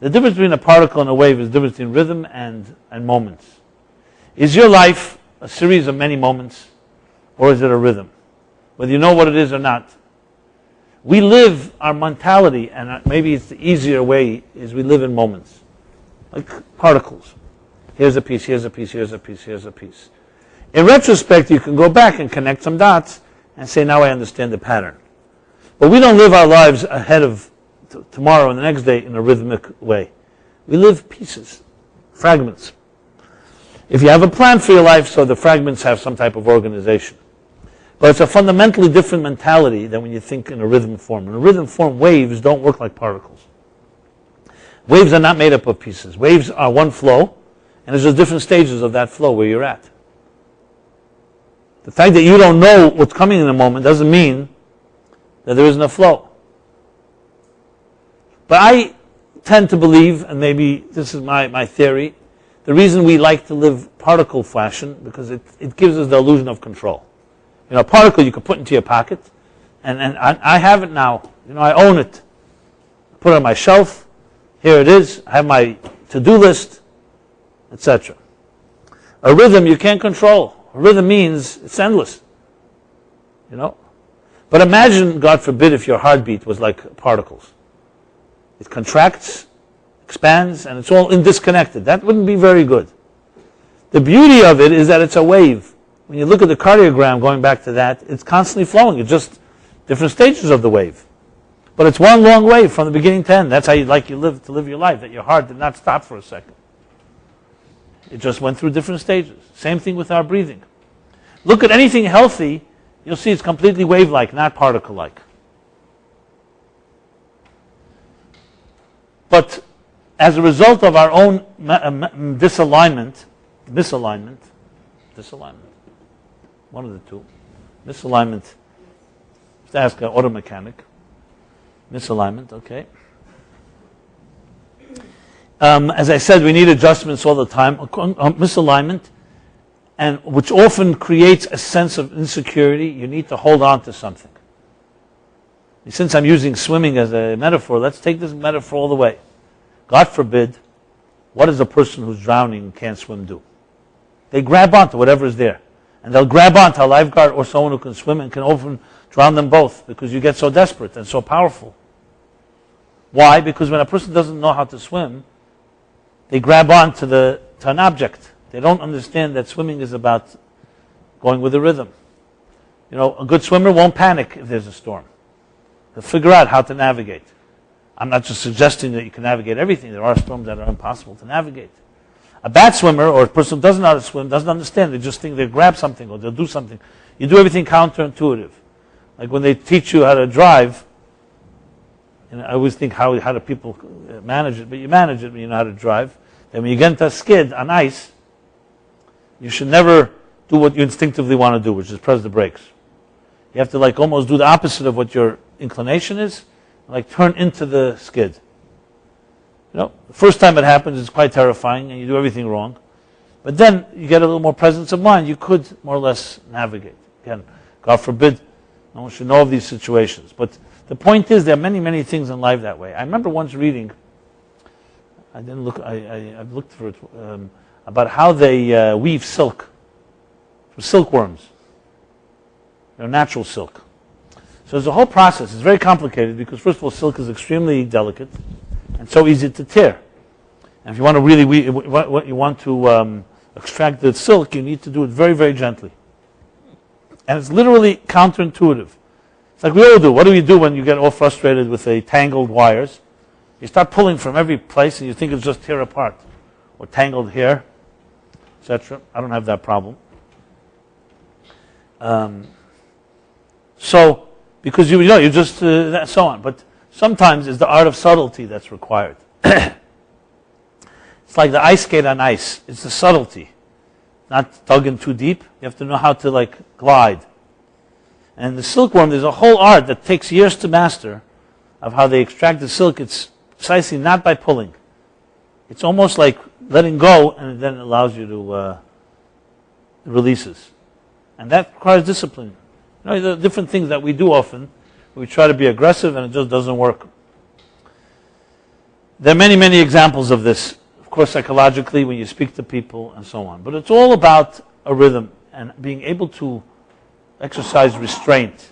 The difference between a particle and a wave is the difference between rhythm and moments. Is your life a series of many moments, or is it a rhythm? Whether you know what it is or not. We live our mentality, and maybe it's the easier way, is we live in moments. Like particles. Here's a piece, here's a piece, here's a piece, here's a piece. In retrospect, you can go back and connect some dots and say, now I understand the pattern. But we don't live our lives ahead of tomorrow and the next day in a rhythmic way. We live pieces, fragments. If you have a plan for your life, so the fragments have some type of organization. But it's a fundamentally different mentality than when you think in a rhythm form. In a rhythm form, waves don't work like particles. Waves are not made up of pieces. Waves are one flow, and there's just different stages of that flow where you're at. The fact that you don't know what's coming in a moment doesn't mean that there isn't a flow. But I tend to believe, and maybe this is my theory, the reason we like to live particle fashion, because it gives us the illusion of control. A particle you can put into your pocket, and I have it now. I own it. I put it on my shelf. Here it is. I have my to-do list, etc. A rhythm you can't control. A rhythm means it's endless. But imagine, God forbid, if your heartbeat was like particles. It contracts, expands, and it's all disconnected. That wouldn't be very good. The beauty of it is that it's a wave. When you look at the cardiogram, going back to that, it's constantly flowing. It's just different stages of the wave. But it's one long wave from the beginning to end. That's how you'd like to live your life, that your heart did not stop for a second. It just went through different stages. Same thing with our breathing. Look at anything healthy, you'll see it's completely wave-like, not particle-like. But as a result of our own misalignment, one of the two, misalignment, let's ask an auto mechanic, misalignment, okay. As I said, we need adjustments all the time. Misalignment, and which often creates a sense of insecurity. You need to hold on to something. Since I'm using swimming as a metaphor, let's take this metaphor all the way. God forbid, what does a person who's drowning and can't swim do? They grab onto whatever is there. And they'll grab onto a lifeguard or someone who can swim and can often drown them both because you get so desperate and so powerful. Why? Because when a person doesn't know how to swim, they grab on to an object. They don't understand that swimming is about going with the rhythm. You know, a good swimmer won't panic if there's a storm. They'll figure out how to navigate. I'm not just suggesting that you can navigate everything. There are storms that are impossible to navigate. A bad swimmer or a person who doesn't know how to swim doesn't understand. They just think they'll grab something or they'll do something. You do everything counterintuitive. Like when they teach you how to drive, and I always think how do people manage it, but you manage it when you know how to drive. Then when you get into a skid on ice, you should never do what you instinctively want to do, which is press the brakes. You have to like almost do the opposite of what your inclination is, like turn into the skid. You know, the first time it happens, it's quite terrifying, and you do everything wrong. But then you get a little more presence of mind. You could more or less navigate. Again, God forbid, no one should know of these situations. But the point is, there are many, many things in life that way. I remember once reading, I didn't look, I've looked for it, about how they weave silk from silkworms. You know, natural silk. So there's a whole process. It's very complicated because, first of all, silk is extremely delicate and so easy to tear. And if you want to really what you want to extract the silk, you need to do it very, very gently. And it's literally counterintuitive. It's like we all do. What do we do when you get all frustrated with the tangled wires? You start pulling from every place and you think it's just tear apart. Or tangled hair, etc. I don't have that problem. So, because you just, so on. But sometimes it's the art of subtlety that's required. It's like the ice skate on ice. It's the subtlety. Not dug in too deep. You have to know how to like glide. And the silkworm, there's a whole art that takes years to master of how they extract the silk. It's precisely not by pulling. It's almost like letting go, and then it allows you to releases. And that requires discipline. You know, there are different things that we do often. We try to be aggressive, and it just doesn't work. There are many, many examples of this. Of course, psychologically, when you speak to people, and so on. But it's all about a rhythm and being able to exercise restraint.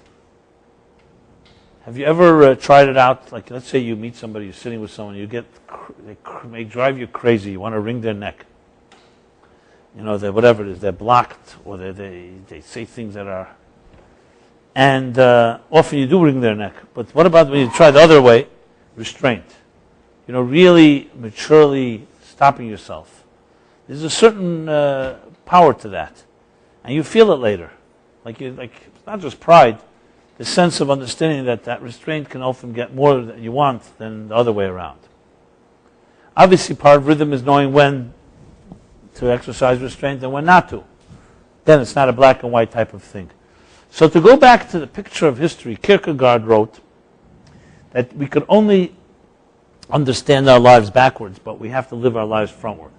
Have you ever tried it out? Like, let's say you meet somebody, you're sitting with someone, they may drive you crazy. You want to wring their neck. You know, whatever it is, they're blocked, or they say things that are... And often you do wring their neck. But what about when you try the other way? Restraint. You know, really maturely stopping yourself. There's a certain power to that. And you feel it later. Like it's not just pride. The sense of understanding that restraint can often get more than you want than the other way around. Obviously, part of rhythm is knowing when to exercise restraint and when not to. Then it's not a black and white type of thing. So to go back to the picture of history, Kierkegaard wrote that we could only understand our lives backwards, but we have to live our lives frontward.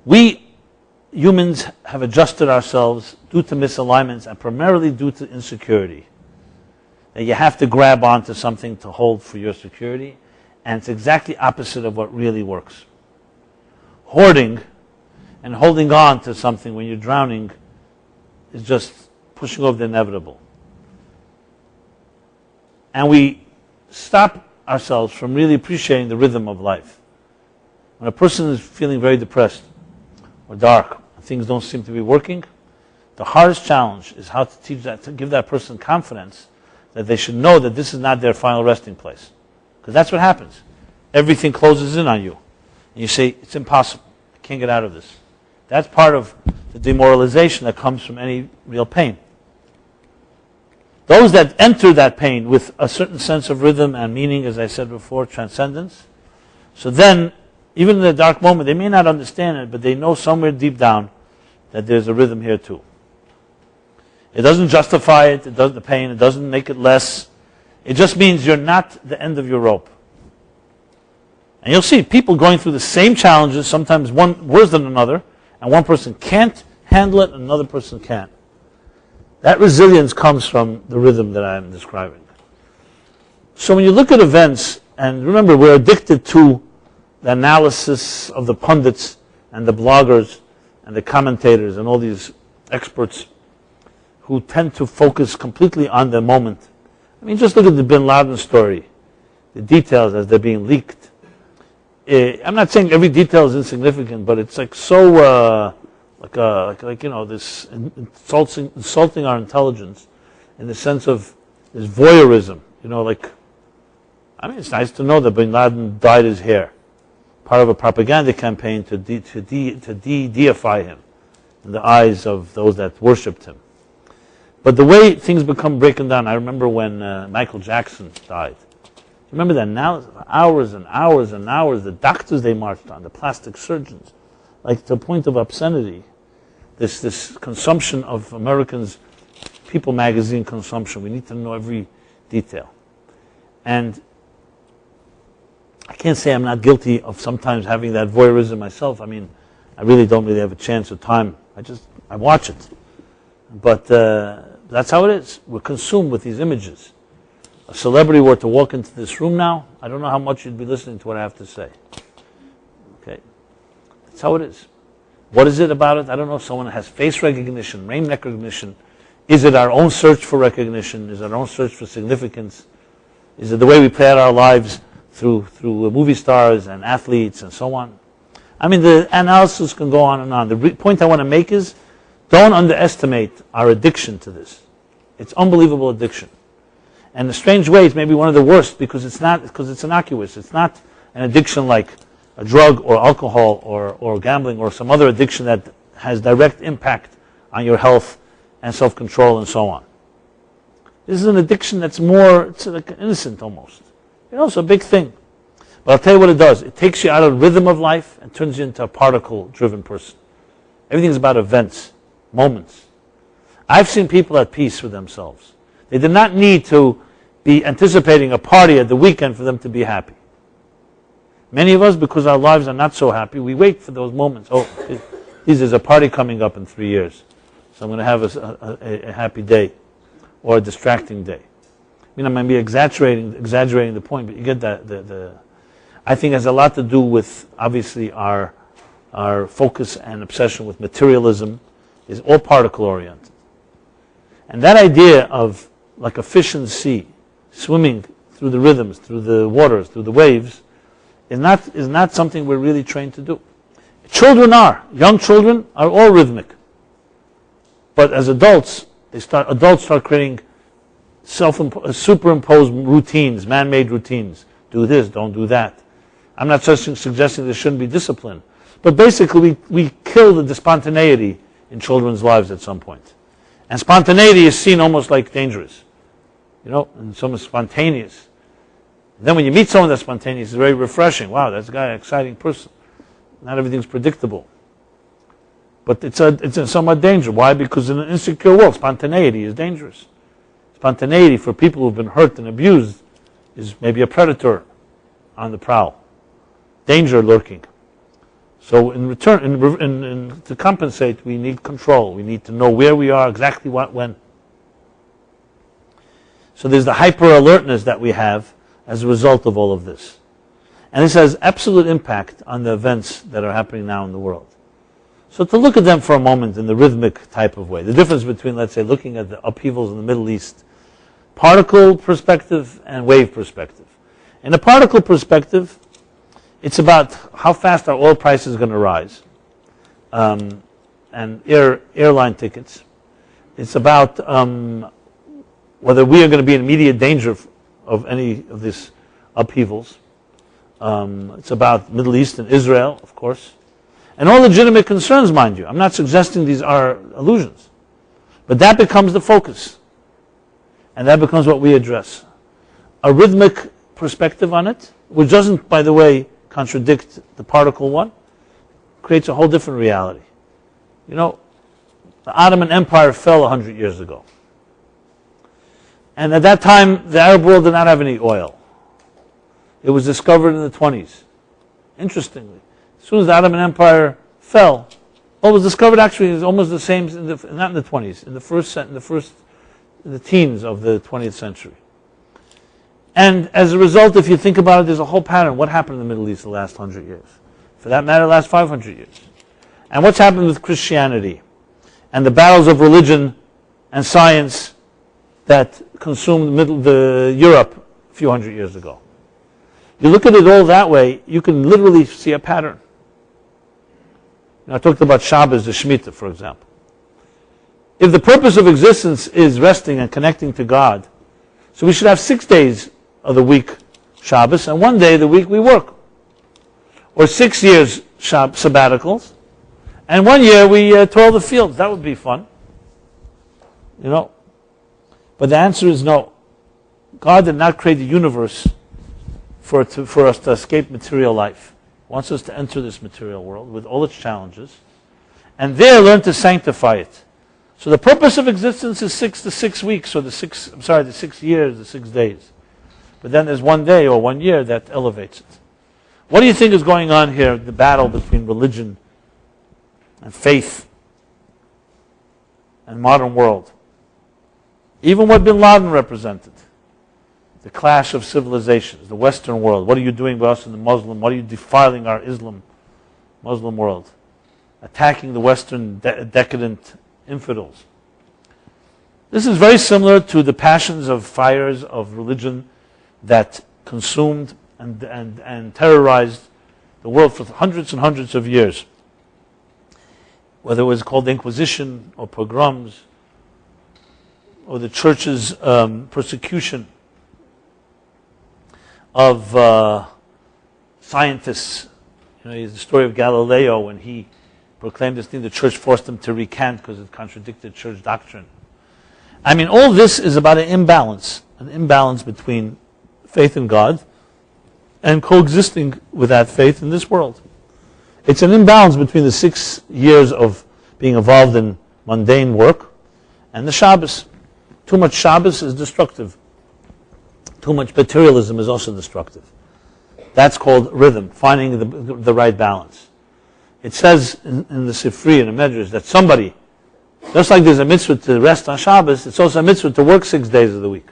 We humans have adjusted ourselves due to misalignments and primarily due to insecurity. That you have to grab onto something to hold for your security, and it's exactly opposite of what really works. Hoarding and holding on to something when you're drowning is just pushing over the inevitable. And we stop ourselves from really appreciating the rhythm of life. When a person is feeling very depressed or dark, things don't seem to be working, the hardest challenge is how to teach that, to give that person confidence that they should know that this is not their final resting place. Because that's what happens. Everything closes in on you. And you say, it's impossible. I can't get out of this. That's part of the demoralization that comes from any real pain. Those that enter that pain with a certain sense of rhythm and meaning, as I said before, transcendence, so then, even in the dark moment, they may not understand it, but they know somewhere deep down that there's a rhythm here too. It doesn't justify it, it doesn't the pain, it doesn't make it less. It just means you're not the end of your rope. And you'll see people going through the same challenges, sometimes one worse than another, and one person can't handle it and another person can. That resilience comes from the rhythm that I am describing. So when you look at events, and remember, we're addicted to the analysis of the pundits and the bloggers and the commentators and all these experts who tend to focus completely on the moment. I mean, just look at the bin Laden story, the details as they're being leaked. I'm not saying every detail is insignificant, but it's like so, this insulting our intelligence in the sense of this voyeurism. It's nice to know that bin Laden dyed his hair, part of a propaganda campaign to deify him in the eyes of those that worshipped him. But the way things become breaking down, I remember when Michael Jackson died. Remember that now, hours and hours and hours, the doctors they marched on, the plastic surgeons, like to the point of obscenity. This consumption of Americans, People magazine consumption. We need to know every detail. And I can't say I'm not guilty of sometimes having that voyeurism myself. I mean, I really don't really have a chance of time. I watch it. But that's how it is. We're consumed with these images. A celebrity were to walk into this room now, I don't know how much you'd be listening to what I have to say. Okay? That's how it is. What is it about it? I don't know. Someone has face recognition, name recognition. Is it our own search for recognition? Is it our own search for significance? Is it the way we play out our lives through movie stars and athletes and so on? I mean, the analysis can go on and on. The point I want to make is, don't underestimate our addiction to this. It's unbelievable addiction. And in a strange way, it's maybe one of the worst because it's innocuous. It's not an addiction like a drug or alcohol or gambling or some other addiction that has direct impact on your health and self-control and so on. This is an addiction that's it's like innocent almost. It's a big thing. But I'll tell you what it does. It takes you out of the rhythm of life and turns you into a particle-driven person. Everything's about events, moments. I've seen people at peace with themselves. They did not need to be anticipating a party at the weekend for them to be happy. Many of us, because our lives are not so happy, we wait for those moments. Oh, there's a party coming up in 3 years, so I'm going to have a happy day or a distracting day. I mean, I might be exaggerating the point, but you get that. I think it has a lot to do with, obviously, our focus and obsession with materialism is all particle-oriented. And that idea of like a fish in the sea, swimming through the rhythms, through the waters, through the waves, is not something we're really trained to do. Young children are all rhythmic. But as adults start creating superimposed routines, man-made routines. Do this, don't do that. I'm not suggesting there shouldn't be discipline. But basically, we kill the spontaneity in children's lives at some point. And spontaneity is seen almost like dangerous. And someone's spontaneous. And then when you meet someone that's spontaneous, it's very refreshing. Wow, that's a guy, an exciting person. Not everything's predictable. But it's in somewhat danger. Why? Because in an insecure world, spontaneity is dangerous. Spontaneity for people who've been hurt and abused is maybe a predator on the prowl. Danger lurking. So in return, to compensate, we need control. We need to know where we are, exactly what, when. So there's the hyper-alertness that we have as a result of all of this. And this has absolute impact on the events that are happening now in the world. So to look at them for a moment in the rhythmic type of way, the difference between, let's say, looking at the upheavals in the Middle East, particle perspective and wave perspective. In a particle perspective, it's about how fast our oil price is going to rise, and airline tickets. It's about whether we are going to be in immediate danger of any of these upheavals. It's about Middle East and Israel, of course. And all legitimate concerns, mind you. I'm not suggesting these are illusions. But that becomes the focus. And that becomes what we address. A rhythmic perspective on it, which doesn't, by the way, contradict the particle one, creates a whole different reality. The Ottoman Empire fell 100 years ago. And at that time, the Arab world did not have any oil. It was discovered in the 20s. Interestingly. As soon as the Ottoman Empire fell, What was discovered actually is almost the same, not in the 20s, in the teens of the 20th century. And as a result, if you think about it, there's a whole pattern. What happened in the Middle East the last 100 years? For that matter, the last 500 years. And what's happened with Christianity? And the battles of religion and science that consumed Europe a few hundred years ago. You look at it all that way, you can literally see a pattern. I talked about Shabbos, the Shemitah, for example. If the purpose of existence is resting and connecting to God, so we should have 6 days of the week Shabbos, and 1 day of the week we work. Or 6 years sabbaticals, and 1 year we toil the fields. That would be fun. But the answer is no. God did not create the universe for us to escape material life. He wants us to enter this material world with all its challenges, and there learn to sanctify it. So the purpose of existence is 6 weeks, or the 6 years, the 6 days. But then there's 1 day or 1 year that elevates it. What do you think is going on here, the battle between religion and faith and modern world? Even what bin Laden represented. The clash of civilizations, the Western world. What are you doing with us in the Muslim? What are you defiling our Muslim world? Attacking the Western decadent infidels. This is very similar to the passions of fires of religion that consumed and terrorized the world for hundreds and hundreds of years. Whether it was called the Inquisition or pogroms or the church's persecution of scientists. The story of Galileo when he proclaimed this thing, the church forced him to recant because it contradicted church doctrine. I mean, all this is about an imbalance between faith in God and coexisting with that faith in this world. It's an imbalance between the 6 years of being involved in mundane work and the Shabbos. Too much Shabbos is destructive. Too much materialism is also destructive. That's called rhythm, finding the right balance. It says in the Sifri, in the Medrash, that somebody, just like there's a mitzvah to rest on Shabbos, it's also a mitzvah to work 6 days of the week.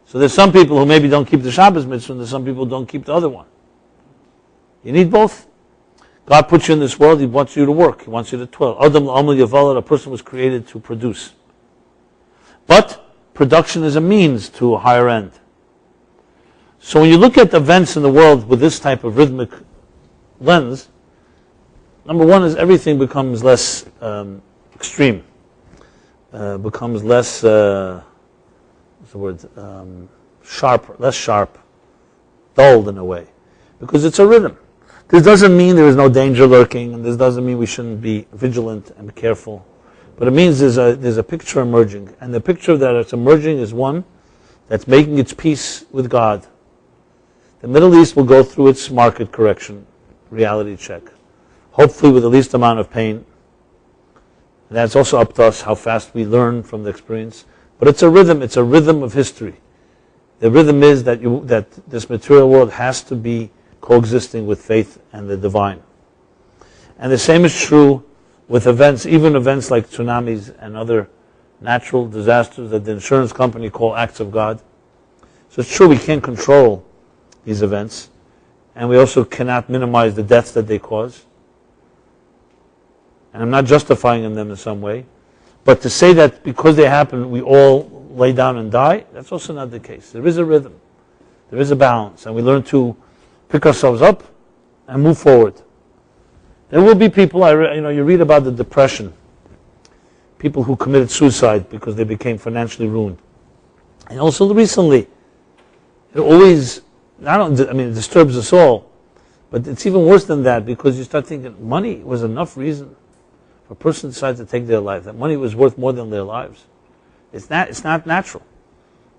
So there's some people who maybe don't keep the Shabbos mitzvah, and there's some people who don't keep the other one. You need both. God puts you in this world, He wants you to work. He wants you to toil. Adam l'amel yavalad, a person was created to produce. But production is a means to a higher end. So when you look at events in the world with this type of rhythmic lens, number one is everything becomes less extreme, becomes less, what's the word, sharp, less sharp, dulled in a way, because it's a rhythm. This doesn't mean there is no danger lurking, and this doesn't mean we shouldn't be vigilant and careful. But it means there's a picture emerging, and the picture that it's emerging is one that's making its peace with God. The Middle East will go through its market correction, reality check, hopefully with the least amount of pain. And that's also up to us how fast we learn from the experience. But it's a rhythm of history. The rhythm is that this material world has to be coexisting with faith and the divine. And the same is true with events, even events like tsunamis and other natural disasters that the insurance company call acts of God. So it's true we can't control these events, and we also cannot minimize the deaths that they cause. And I'm not justifying them in some way, but to say that because they happen we all lay down and die, that's also not the case. There is a rhythm, there is a balance, and we learn to pick ourselves up and move forward. There will be people, you read about the depression, people who committed suicide because they became financially ruined. And also recently, it disturbs us all, but it's even worse than that, because you start thinking money was enough reason for a person to decide to take their life. That money was worth more than their lives. It's not natural.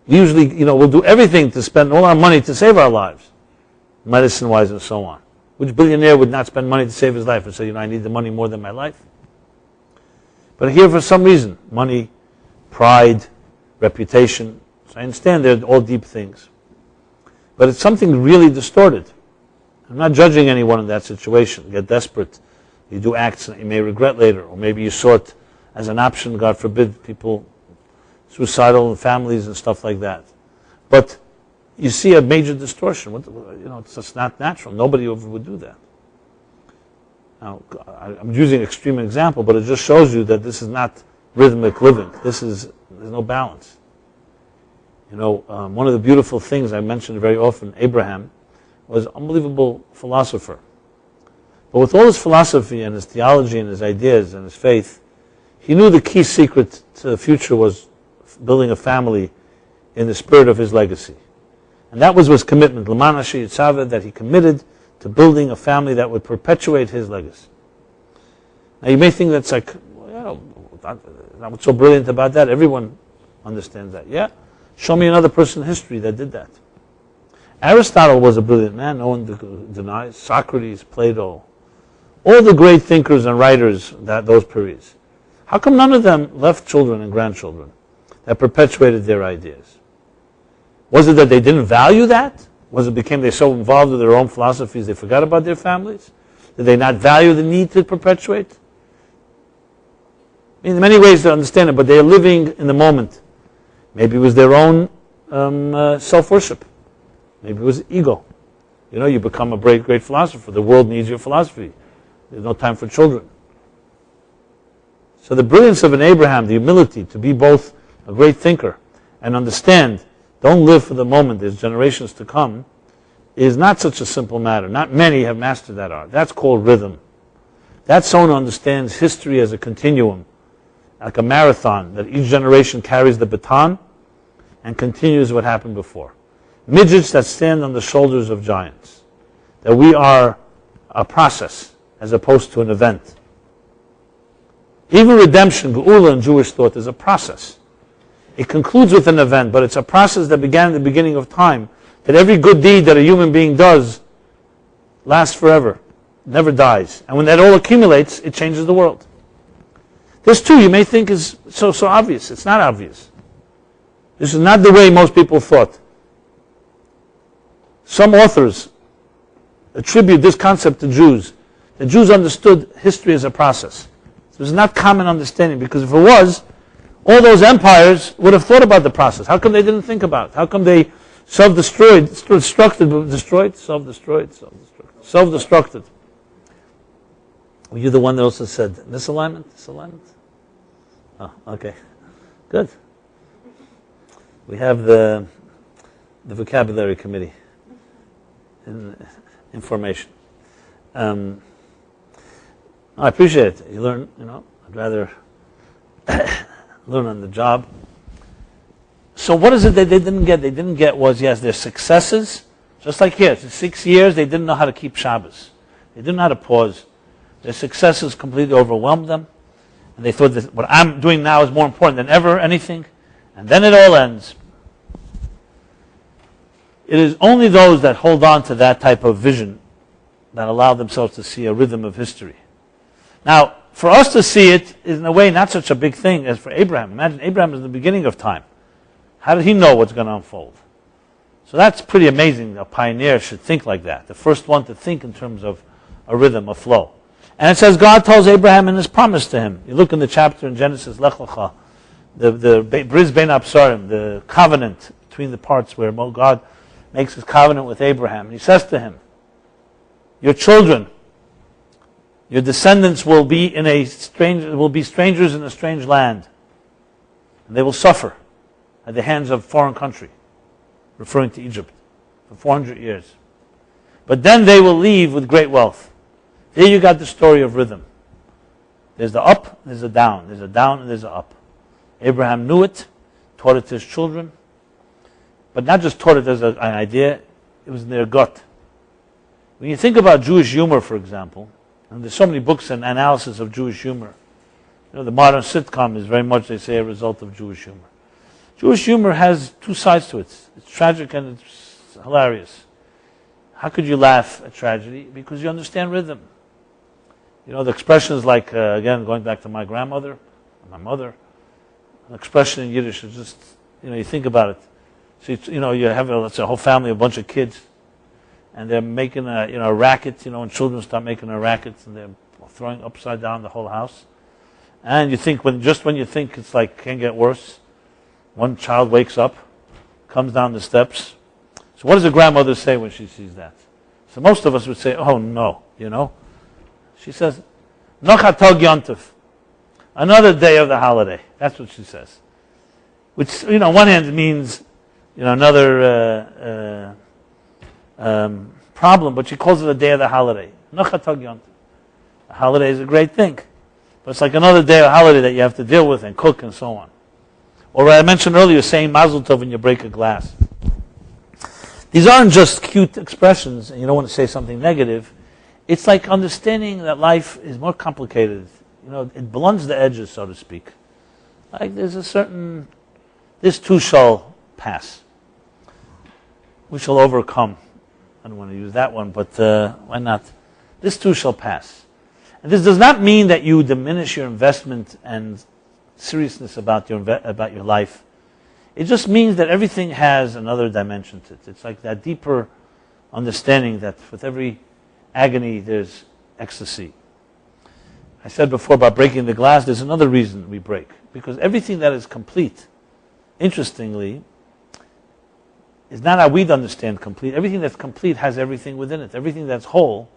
Usually, we'll do everything to spend all our money to save our lives, medicine-wise and so on. Which billionaire would not spend money to save his life and say, I need the money more than my life? But here, for some reason, money, pride, reputation, so I understand they're all deep things. But it's something really distorted. I'm not judging anyone in that situation. Get desperate You do acts that you may regret later, or maybe you saw it as an option, God forbid, people suicidal in families and stuff like that. But you see a major distortion. It's just not natural. Nobody ever would do that. Now, I'm using an extreme example, but it just shows you that this is not rhythmic living. There's no balance. One of the beautiful things I mentioned very often, Abraham was an unbelievable philosopher. But with all his philosophy and his theology and his ideas and his faith, he knew the key secret to the future was building a family in the spirit of his legacy. And that was his commitment, L'man Asher Yitzaveh, that he committed to building a family that would perpetuate his legacy. Now you may think that's like, not what's so brilliant about that. Everyone understands that. Yeah, show me another person in history that did that. Aristotle was a brilliant man, no one denies. Socrates, Plato, all the great thinkers and writers those periods. How come none of them left children and grandchildren that perpetuated their ideas? Was it that they didn't value that? Became they so involved with their own philosophies they forgot about their families? Did they not value the need to perpetuate? In many ways to understand it, but they're living in the moment. Maybe it was their own self-worship. Maybe it was ego. You become a great philosopher. The world needs your philosophy. There's no time for children. So the brilliance of an Abraham, the humility to be both a great thinker and understand, don't live for the moment, there's generations to come, is not such a simple matter. Not many have mastered that art. That's called rhythm. That's someone who understands history as a continuum, like a marathon, that each generation carries the baton and continues what happened before. Midgets that stand on the shoulders of giants. That we are a process as opposed to an event. Even redemption, Geula in Jewish thought, is a process. It concludes with an event, but it's a process that began at the beginning of time. That every good deed that a human being does lasts forever, never dies. And when that all accumulates, it changes the world. This too, you may think is so obvious. It's not obvious. This is not the way most people thought. Some authors attribute this concept to Jews. The Jews understood history as a process. It was not common understanding, because if it was, all those empires would have thought about the process. How come they didn't think about it? How come they self-destructed? Were you the one that also said misalignment? Disalignment? Oh, okay. Good. We have the vocabulary committee in information. I appreciate it. You learn, I'd rather learn on the job. So what is it that they didn't get? They didn't get was, yes, their successes. Just like here, for 6 years, they didn't know how to keep Shabbos. They didn't know how to pause. Their successes completely overwhelmed them. And they thought that what I'm doing now is more important than ever anything. And then it all ends. It is only those that hold on to that type of vision that allow themselves to see a rhythm of history. Now, for us to see it is in a way not such a big thing as for Abraham. Imagine Abraham is in the beginning of time. How did he know what's going to unfold? So that's pretty amazing. A pioneer should think like that. The first one to think in terms of a rhythm, a flow. And it says God tells Abraham in his promise to him. You look in the chapter in Genesis, Lech Lecha, the Bris Ben Absarim, the covenant between the parts where God makes his covenant with Abraham. And he says to him, your children, your descendants will be strangers in a strange land, and they will suffer at the hands of foreign country, referring to Egypt, for 400 years. But then they will leave with great wealth. There you got the story of rhythm. There's the up, there's a down. There's a down and there's a up. Abraham knew it, taught it to his children, but not just taught it as an idea, it was in their gut. When you think about Jewish humor, for example, and there's so many books and analysis of Jewish humor. The modern sitcom is very much, they say, a result of Jewish humor. Jewish humor has two sides to it. It's tragic and it's hilarious. How could you laugh at tragedy? Because you understand rhythm. The expressions like, again, going back to my grandmother, my mother, an expression in Yiddish is just, you think about it. So, you have, let's say, a whole family, a bunch of kids, and they're making a racket, and children start making a racket, and they're throwing upside down the whole house. And you think, when you think it's like, can't get worse, one child wakes up, comes down the steps. So what does a grandmother say when she sees that? So most of us would say, oh no, She says, Nocha Tog Yontif, another day of the holiday. That's what she says. Which, on one hand means, another problem, but she calls it a day of the holiday. Nocha Tog Yontif. A holiday is a great thing. But it's like another day of holiday that you have to deal with and cook and so on. Or I mentioned earlier, saying Mazel Tov when you break a glass. These aren't just cute expressions, and you don't want to say something negative. It's like understanding that life is more complicated. It blunts the edges, so to speak. Like there's this too shall pass. We shall overcome. I don't want to use that one, but why not? This too shall pass. And this does not mean that you diminish your investment and seriousness about your life. It just means that everything has another dimension to it. It's like that deeper understanding that with every agony there's ecstasy. I said before about breaking the glass, there's another reason we break. Because everything that is complete, interestingly, is not how we'd understand complete. Everything that's complete has everything within it. Everything that's whole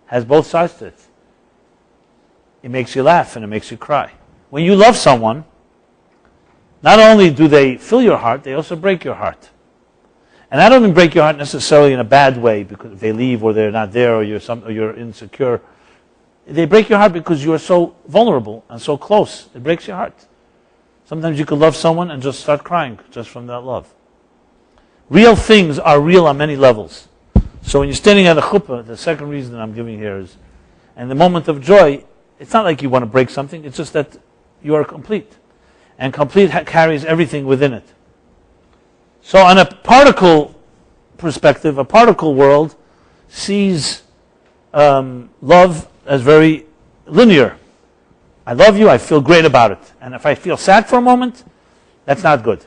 has both sides to it. It makes you laugh and it makes you cry. When you love someone, not only do they fill your heart, they also break your heart. And I don't mean break your heart necessarily in a bad way, because if they leave or they're not there or you're insecure. They break your heart because you are so vulnerable and so close. It breaks your heart. Sometimes you could love someone and just start crying just from that love. Real things are real on many levels. So when you're standing at a chuppah, the second reason that I'm giving here is, and the moment of joy, it's not like you want to break something, it's just that you are complete. And complete carries everything within it. So on a particle perspective, a particle world sees love as very linear. I love you, I feel great about it. And if I feel sad for a moment, that's not good.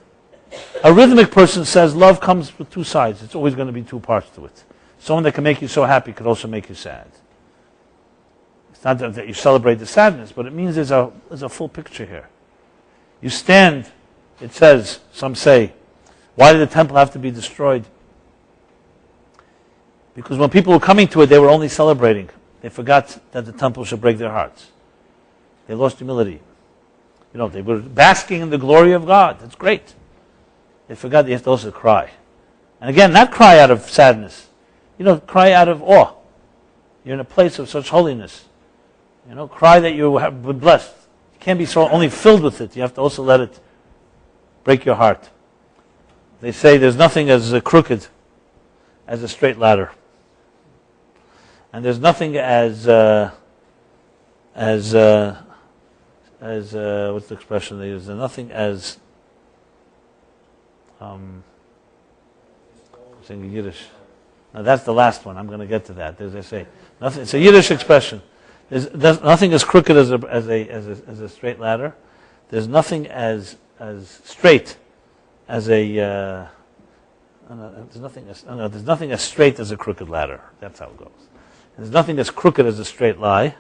A rhythmic person says love comes with two sides. It's always going to be two parts to it. Someone that can make you so happy could also make you sad. It's not that you celebrate the sadness, but it means there's a full picture here. You stand, it says, some say, why did the temple have to be destroyed? Because when people were coming to it, they were only celebrating. They forgot that the temple should break their hearts. They lost humility. They were basking in the glory of God. That's great. They forgot they have to also cry. And again, not cry out of sadness. Cry out of awe. You're in a place of such holiness. Cry that you have been blessed. You can't be so only filled with it. You have to also let it break your heart. They say there's nothing as crooked as a straight ladder. And there's nothing as what's the expression they use? There's nothing as I'm saying Yiddish. Now that's the last one. I'm going to get to that. As I say, nothing. It's a Yiddish expression. There's nothing as crooked as a straight ladder. There's nothing as straight as there's nothing as straight as a crooked ladder. That's how it goes. There's nothing as crooked as a straight lie,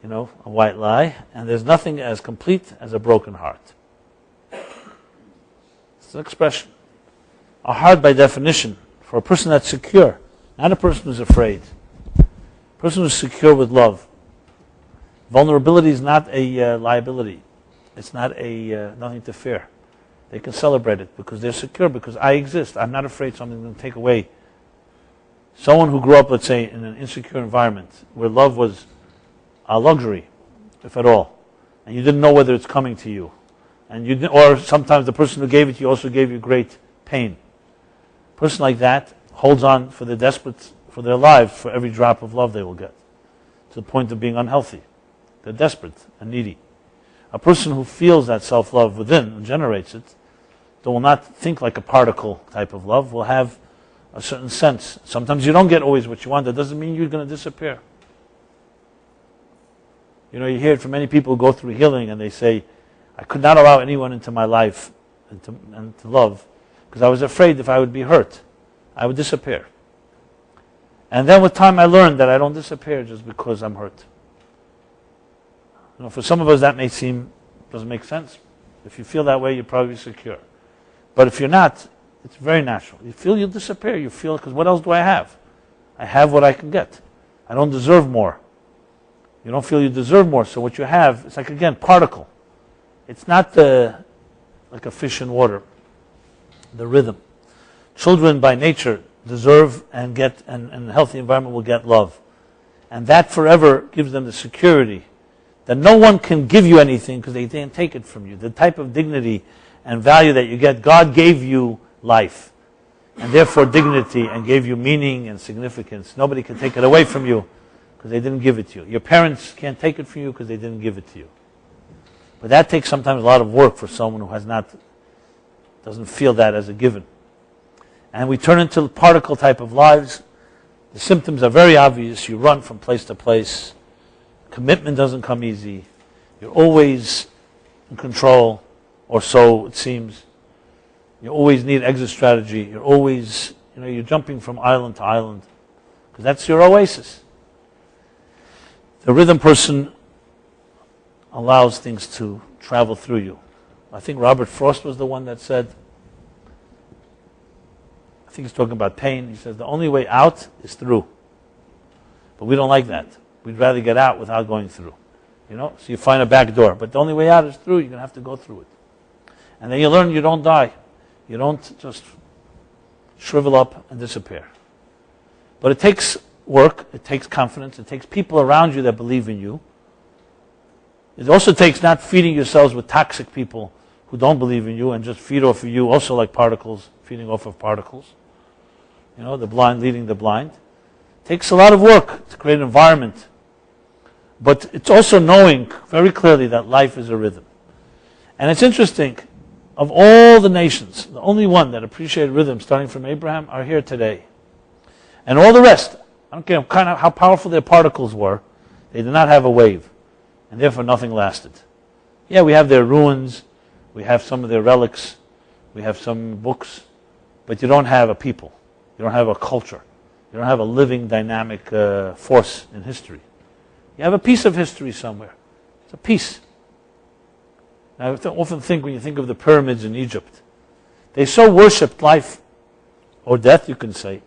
a white lie, and there's nothing as complete as a broken heart. It's an expression. A heart, by definition, for a person that's secure, not a person who's afraid. A person who's secure with love. Vulnerability is not a liability. It's not nothing to fear. They can celebrate it because they're secure, because I exist. I'm not afraid something's going to take away. Someone who grew up, let's say, in an insecure environment where love was a luxury, if at all, and you didn't know whether it's coming to you, or sometimes the person who gave it to you also gave you great pain. A person like that holds on for the desperate, for their lives, for every drop of love they will get, to the point of being unhealthy. They're desperate and needy. A person who feels that self-love within and generates it, that will not think like a particle type of love, will have a certain sense. Sometimes you don't get always what you want. That doesn't mean you're going to disappear. You hear it from many people who go through healing and they say, I could not allow anyone into my life and to love because I was afraid if I would be hurt, I would disappear. And then with time I learned that I don't disappear just because I'm hurt. For some of us that doesn't make sense. If you feel that way, you're probably secure. But if you're not, it's very natural. You feel you'll disappear. You feel, because what else do I have? I have what I can get. I don't deserve more. You don't feel you deserve more, so what you have, it's like, again, particle. It's not like a fish in water, the rhythm. Children by nature deserve and get, and a healthy environment will get love. And that forever gives them the security that no one can give you anything because they didn't take it from you. The type of dignity and value that you get, God gave you life, and therefore dignity, and gave you meaning and significance. Nobody can take it away from you because they didn't give it to you. Your parents can't take it from you because they didn't give it to you. But that takes sometimes a lot of work for someone who doesn't feel that as a given. And we turn into particle type of lives. The symptoms are very obvious. You run from place to place. Commitment doesn't come easy. You're always in control, or so it seems. You always need exit strategy. You're always, you're jumping from island to island, because that's your oasis. The rhythm person allows things to travel through you. I think Robert Frost was the one that said, I think he's talking about pain. He says the only way out is through. But we don't like that. We'd rather get out without going through. So you find a back door. But the only way out is through. You're going to have to go through it. And then you learn you don't die. You don't just shrivel up and disappear. But it takes work. It takes confidence. It takes people around you that believe in you. It also takes not feeding yourselves with toxic people who don't believe in you and just feed off of you, also like particles, feeding off of particles. The blind leading the blind. It takes a lot of work to create an environment. But it's also knowing very clearly that life is a rhythm. And it's interesting, of all the nations, the only one that appreciated rhythm, starting from Abraham, are here today. And all the rest, I don't care how powerful their particles were, they did not have a wave. And therefore nothing lasted. Yeah, we have their ruins, we have some of their relics, we have some books, but you don't have a people. You don't have a culture. You don't have a living, dynamic force in history. You have a piece of history somewhere. It's a piece. I often think, when you think of the pyramids in Egypt, they so worshipped life, or death you can say,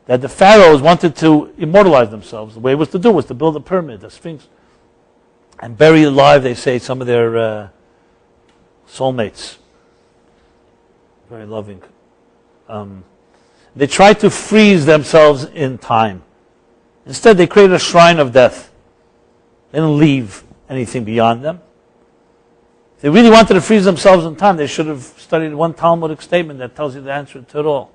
that the pharaohs wanted to immortalize themselves. The way it was to do was to build a pyramid, a sphinx, and bury alive, they say, some of their soulmates. Very loving. They tried to freeze themselves in time. Instead, they created a shrine of death. They didn't leave anything beyond them. If they really wanted to freeze themselves in time, they should have studied one Talmudic statement that tells you the answer to it all.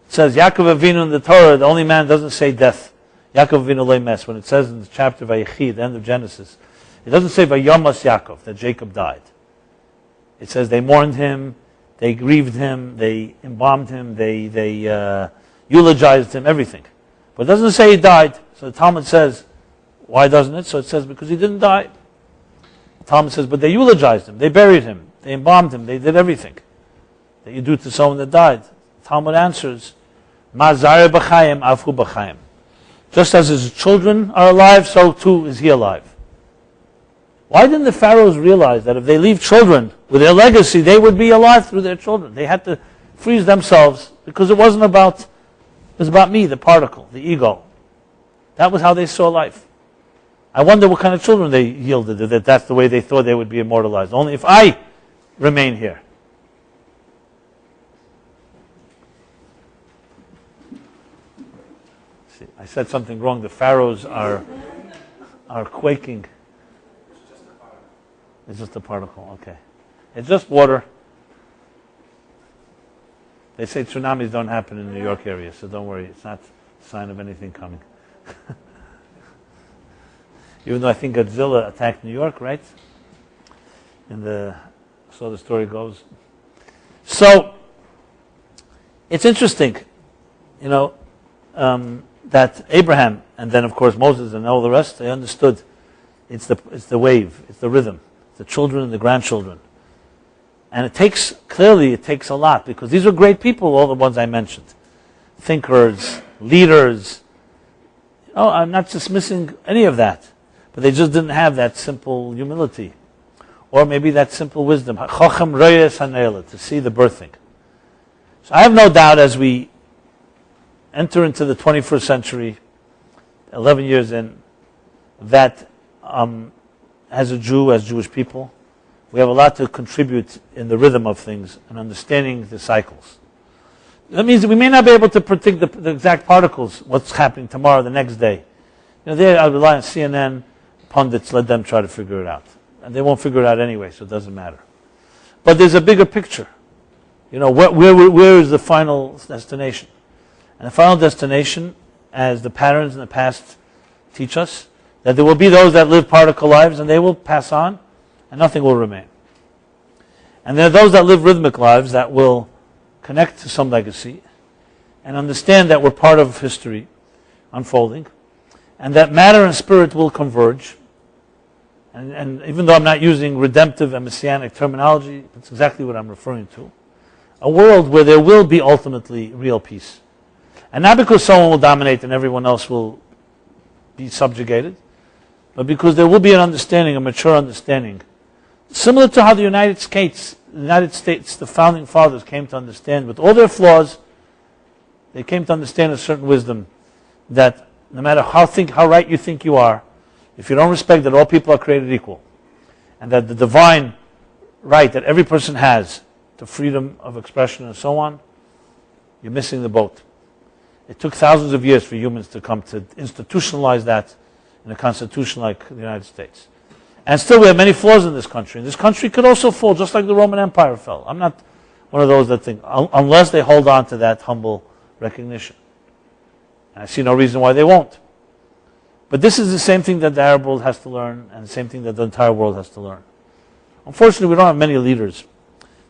It says, Yaakov Avinu in the Torah, the only man doesn't say death. Yaakov Avinu le mes. When it says in the chapter Vayechi, the end of Genesis, it doesn't say Vayomas Yaakov, that Jacob died. It says they mourned him, they grieved him, they embalmed him, they eulogized him, everything. But it doesn't say he died. So the Talmud says, why doesn't it? So it says, because he didn't die. The Talmud says, but they eulogized him, they buried him, they embalmed him, they did everything that you do to someone that died. The Talmud answers, Ma zare b'chaim, avhu b'chaim. Just as his children are alive, so too is he alive. Why didn't the pharaohs realize that if they leave children with their legacy, they would be alive through their children? They had to freeze themselves because it was about me, the particle, the ego. That was how they saw life. I wonder what kind of children they yielded, that that's the way they thought they would be immortalized. Only if I remain here. See, I said something wrong. The pharaohs are quaking. It's just a particle, okay. It's just water. They say tsunamis don't happen in the New York area, so don't worry. It's not a sign of anything coming. Even though I think Godzilla attacked New York, right? So the story goes. So, it's interesting, that Abraham, and then of course Moses and all the rest, they understood it's the wave, it's the rhythm. The children and the grandchildren. And it takes a lot, because these are great people, all the ones I mentioned. Thinkers, leaders. I'm not dismissing any of that. but they just didn't have that simple humility, or maybe that simple wisdom, chacham reyes hanela, to see the birthing. So I have no doubt as we enter into the 21st century, 11 years in, that as a Jew, as Jewish people, we have a lot to contribute in the rhythm of things and understanding the cycles. That means that we may not be able to predict the exact particles, what's happening tomorrow, the next day. There I rely on CNN, pundits, let them try to figure it out. And they won't figure it out anyway, so it doesn't matter. But there's a bigger picture. Where is the final destination? And the final destination, as the patterns in the past teach us, that there will be those that live particle lives and they will pass on and nothing will remain. And there are those that live rhythmic lives that will connect to some legacy and understand that we're part of history unfolding and that matter and spirit will converge. And even though I'm not using redemptive and messianic terminology, that's exactly what I'm referring to. A world where there will be ultimately real peace. And not because someone will dominate and everyone else will be subjugated, but because there will be an understanding, a mature understanding. Similar to how the United States, the founding fathers came to understand, with all their flaws, they came to understand a certain wisdom that no matter how right you think you are, if you don't respect that all people are created equal, and that the divine right that every person has to freedom of expression and so on, you're missing the boat. It took thousands of years for humans to come to institutionalize that in a constitution like the United States. And still we have many flaws in this country. And this country could also fall just like the Roman Empire fell. I'm not one of those that think, unless they hold on to that humble recognition. And I see no reason why they won't. But this is the same thing that the Arab world has to learn and the same thing that the entire world has to learn. Unfortunately, we don't have many leaders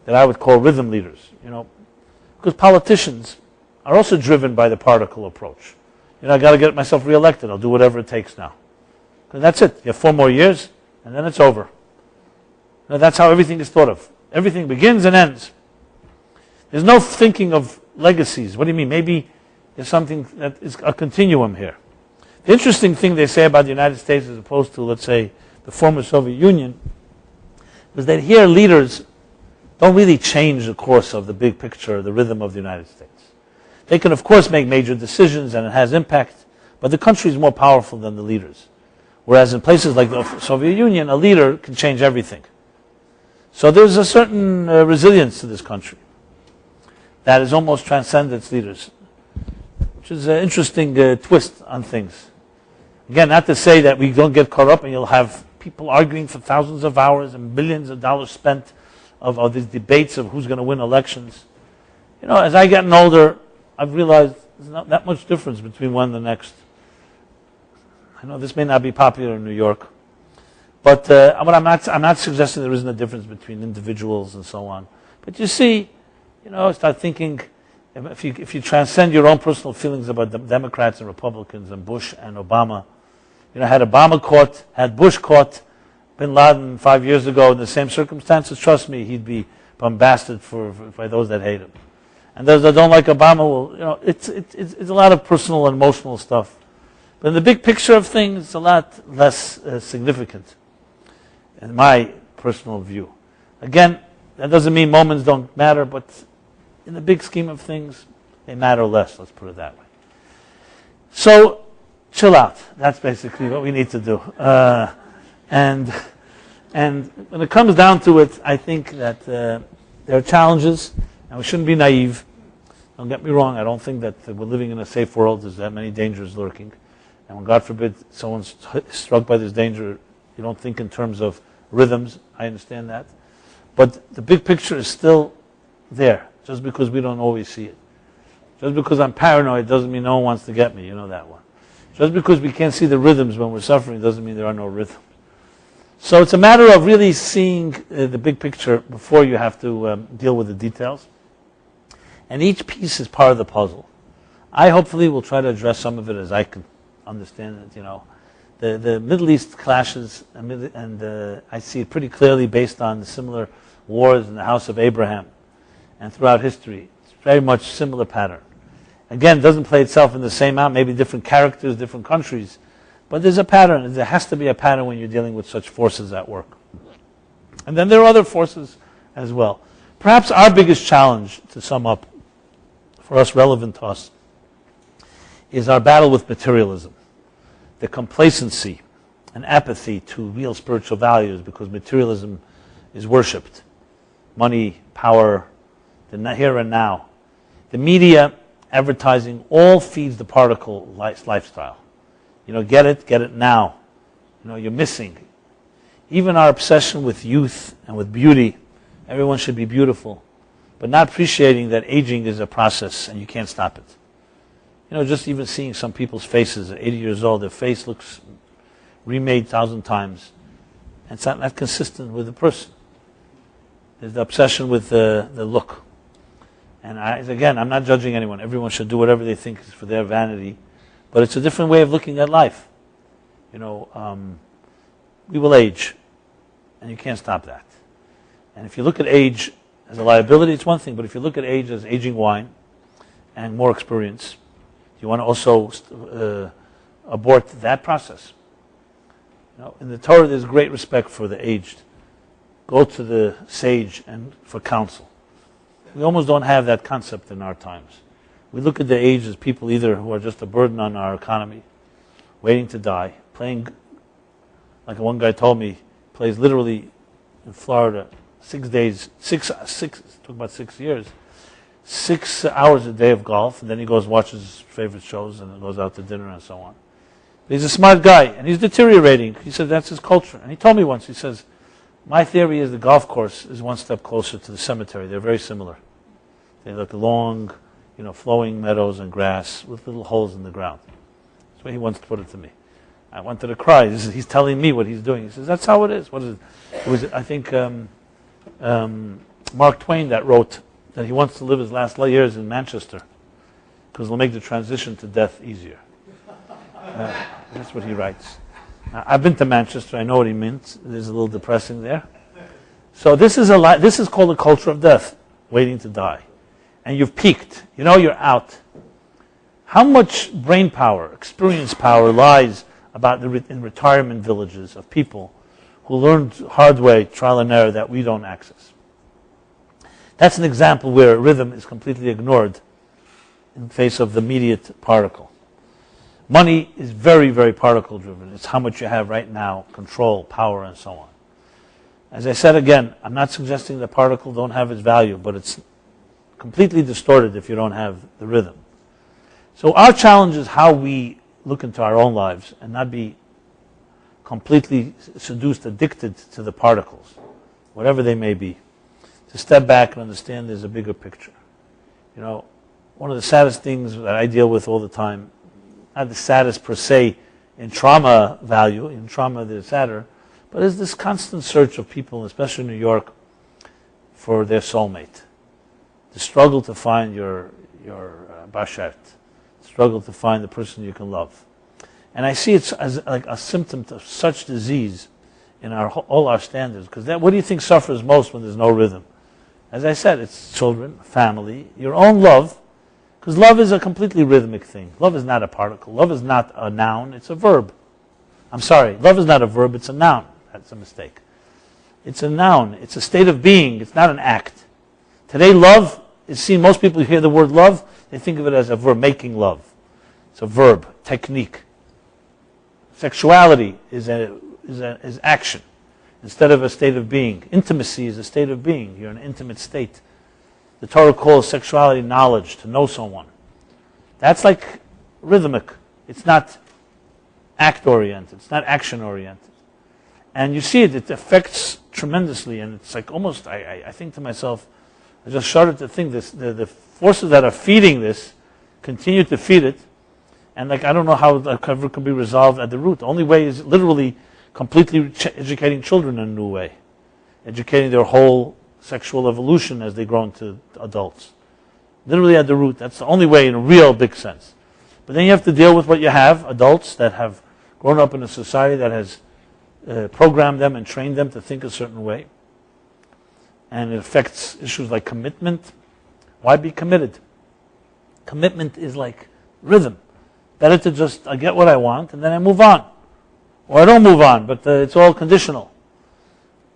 that I would call rhythm leaders, because politicians are also driven by the particle approach. I got to get myself reelected. I'll do whatever it takes now. And that's it. You have 4 more years, and then it's over. That's how everything is thought of. Everything begins and ends. There's no thinking of legacies. What do you mean? Maybe there's something that is a continuum here. The interesting thing they say about the United States as opposed to, let's say, the former Soviet Union, is that here leaders don't really change the course of the big picture, the rhythm of the United States. They can, of course, make major decisions and it has impact, but the country is more powerful than the leaders. Whereas in places like the Soviet Union, a leader can change everything. So there's a certain resilience to this country that has almost transcended its leaders, which is an interesting twist on things. Again, not to say that we don't get caught up and you'll have people arguing for thousands of hours and billions of dollars spent of these debates of who's going to win elections. As I get older, I've realized there's not that much difference between one and the next. I know this may not be popular in New York, but I'm not suggesting there isn't a difference between individuals and so on. But you see, start thinking, if you transcend your own personal feelings about the Democrats and Republicans and Bush and Obama, had Obama caught, had Bush caught Bin Laden 5 years ago in the same circumstances, trust me, he'd be bombasted by those that hate him. And those that don't like Obama will, it's a lot of personal and emotional stuff. But in the big picture of things, it's a lot less significant, in my personal view. Again, that doesn't mean moments don't matter, but in the big scheme of things, they matter less, let's put it that way. So, chill out. That's basically what we need to do. And when it comes down to it, I think that there are challenges, and we shouldn't be naive. Don't get me wrong, I don't think that we're living in a safe world. There's that many dangers lurking. And when, God forbid, someone's struck by this danger, you don't think in terms of rhythms. I understand that. But the big picture is still there, just because we don't always see it. Just because I'm paranoid doesn't mean no one wants to get me. You know that one. Just because we can't see the rhythms when we're suffering doesn't mean there are no rhythms. So it's a matter of really seeing the big picture before you have to deal with the details. And each piece is part of the puzzle. I hopefully will try to address some of it as I can understand it. The Middle East clashes, and I see it pretty clearly based on the similar wars in the house of Abraham and throughout history. It's very much similar pattern. Again, it doesn't play itself in the same out, maybe different characters, different countries, But there's a pattern. There has to be a pattern when you're dealing with such forces at work. And then there are other forces as well. Perhaps our biggest challenge, to sum up, for us, relevant to us, is our battle with materialism. The complacency and apathy to real spiritual values because materialism is worshipped. Money, power, the here and now. The media, advertising, all feeds the particle lifestyle. Get it now. You're missing. Even our obsession with youth and with beauty, everyone should be beautiful, but not appreciating that aging is a process and you can't stop it. Just even seeing some people's faces at 80 years old, their face looks remade 1,000 times. And it's not consistent with the person. There's the obsession with the look. And again, I'm not judging anyone. Everyone should do whatever they think is for their vanity. But it's a different way of looking at life. We will age. And you can't stop that. And if you look at age as a liability, it's one thing. But if you look at age as aging wine and more experience, you want to also abort that process. In the Torah, there's great respect for the aged. Go to the sage and for counsel. We almost don't have that concept in our times. We look at the aged as people either who are just a burden on our economy, waiting to die, playing, like one guy told me, plays literally in Florida 6 days, talk about 6 years, 6 hours a day of golf, and then he goes watches his favorite shows and then goes out to dinner and so on. But he's a smart guy, and he's deteriorating. He said that's his culture. And he told me once, he says, my theory is the golf course is one step closer to the cemetery. They're very similar. They look long, flowing meadows and grass with little holes in the ground. That's the way he wants to put it to me. I wanted to cry. He's telling me what he's doing. He says, that's how it is. What is it? It was, I think, Mark Twain that wrote that he wants to live his last years in Manchester because it'll make the transition to death easier. That's what he writes. I've been to Manchester. I know what he meant. It is a little depressing there. So this is called a culture of death, waiting to die. And you've peaked. You're out. How much brain power, experience power lies in retirement villages of people who learned hard way, trial and error, that we don't access. That's an example where rhythm is completely ignored in face of the immediate particle. Money is very, very particle driven. It's how much you have right now, control, power, and so on. As I said again, I'm not suggesting the particle don't have its value, but it's completely distorted if you don't have the rhythm. So our challenge is how we look into our own lives and not be completely seduced, addicted to the particles, whatever they may be. To step back and understand there's a bigger picture. One of the saddest things that I deal with all the time, not the saddest per se in trauma value, in trauma they're sadder, but is this constant search of people, especially in New York, for their soulmate. The struggle to find your bashert, struggle to find the person you can love. And I see it as like a symptom of such disease in all our standards. Because what do you think suffers most when there's no rhythm? As I said, it's children, family, your own love. Because love is a completely rhythmic thing. Love is not a particle. Love is not a noun, it's a verb. I'm sorry, love is not a verb, it's a noun. That's a mistake. It's a noun, it's a state of being, it's not an act. Today love is seen, most people hear the word love, they think of it as a verb, making love. It's a verb, technique. Sexuality is action instead of a state of being. Intimacy is a state of being. You're in an intimate state. The Torah calls sexuality knowledge, to know someone. That's like rhythmic. It's not act-oriented. It's not action-oriented. And you see it affects tremendously. And it's like almost, I think to myself, I just started to think this, the forces that are feeding this continue to feed it. And I don't know how that ever can be resolved at the root. The only way is literally completely educating children in a new way. Educating their whole sexual evolution as they grow into adults. Literally at the root. That's the only way in a real big sense. But then you have to deal with what you have, adults that have grown up in a society that has programmed them and trained them to think a certain way. And it affects issues like commitment. Why be committed? Commitment is like rhythm. Better to just, I get what I want, and then I move on. or I don't move on, but it's all conditional.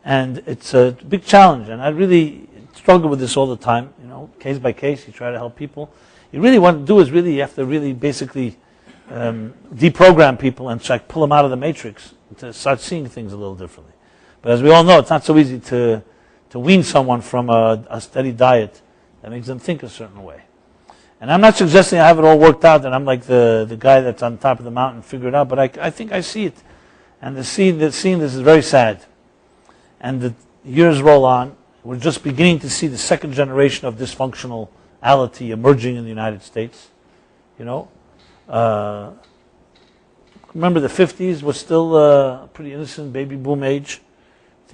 And it's a big challenge, and I really struggle with this all the time, case by case. You try to help people. You really want to do is you have to really basically deprogram people and try to pull them out of the matrix to start seeing things a little differently. But as we all know, it's not so easy to wean someone from a steady diet that makes them think a certain way. And I'm not suggesting I have it all worked out and I'm like the guy that's on top of the mountain figured out, but I think I see it. And seeing this is very sad. And the years roll on. We're just beginning to see the second generation of dysfunctionality emerging in the United States. Remember the 50s was still a pretty innocent baby boom age.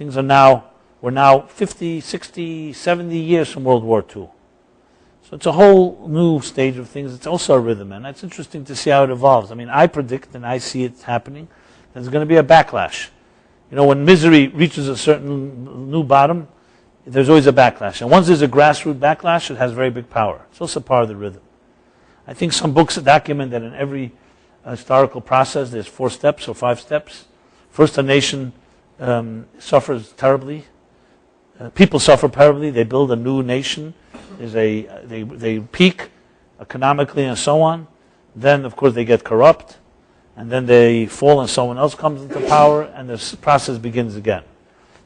We're now 50, 60, 70 years from World War II. So it's a whole new stage of things. It's also a rhythm, and it's interesting to see how it evolves. I mean, I predict, and I see it happening, there's going to be a backlash. When misery reaches a certain new bottom, there's always a backlash. And once there's a grassroots backlash, it has very big power. It's also part of the rhythm. I think some books document that in every historical process, there's 4 steps or 5 steps. First, a nation suffers terribly. People suffer terribly. They build a new nation. They peak economically and so on. Then, of course, they get corrupt. And then they fall and someone else comes into power and the process begins again.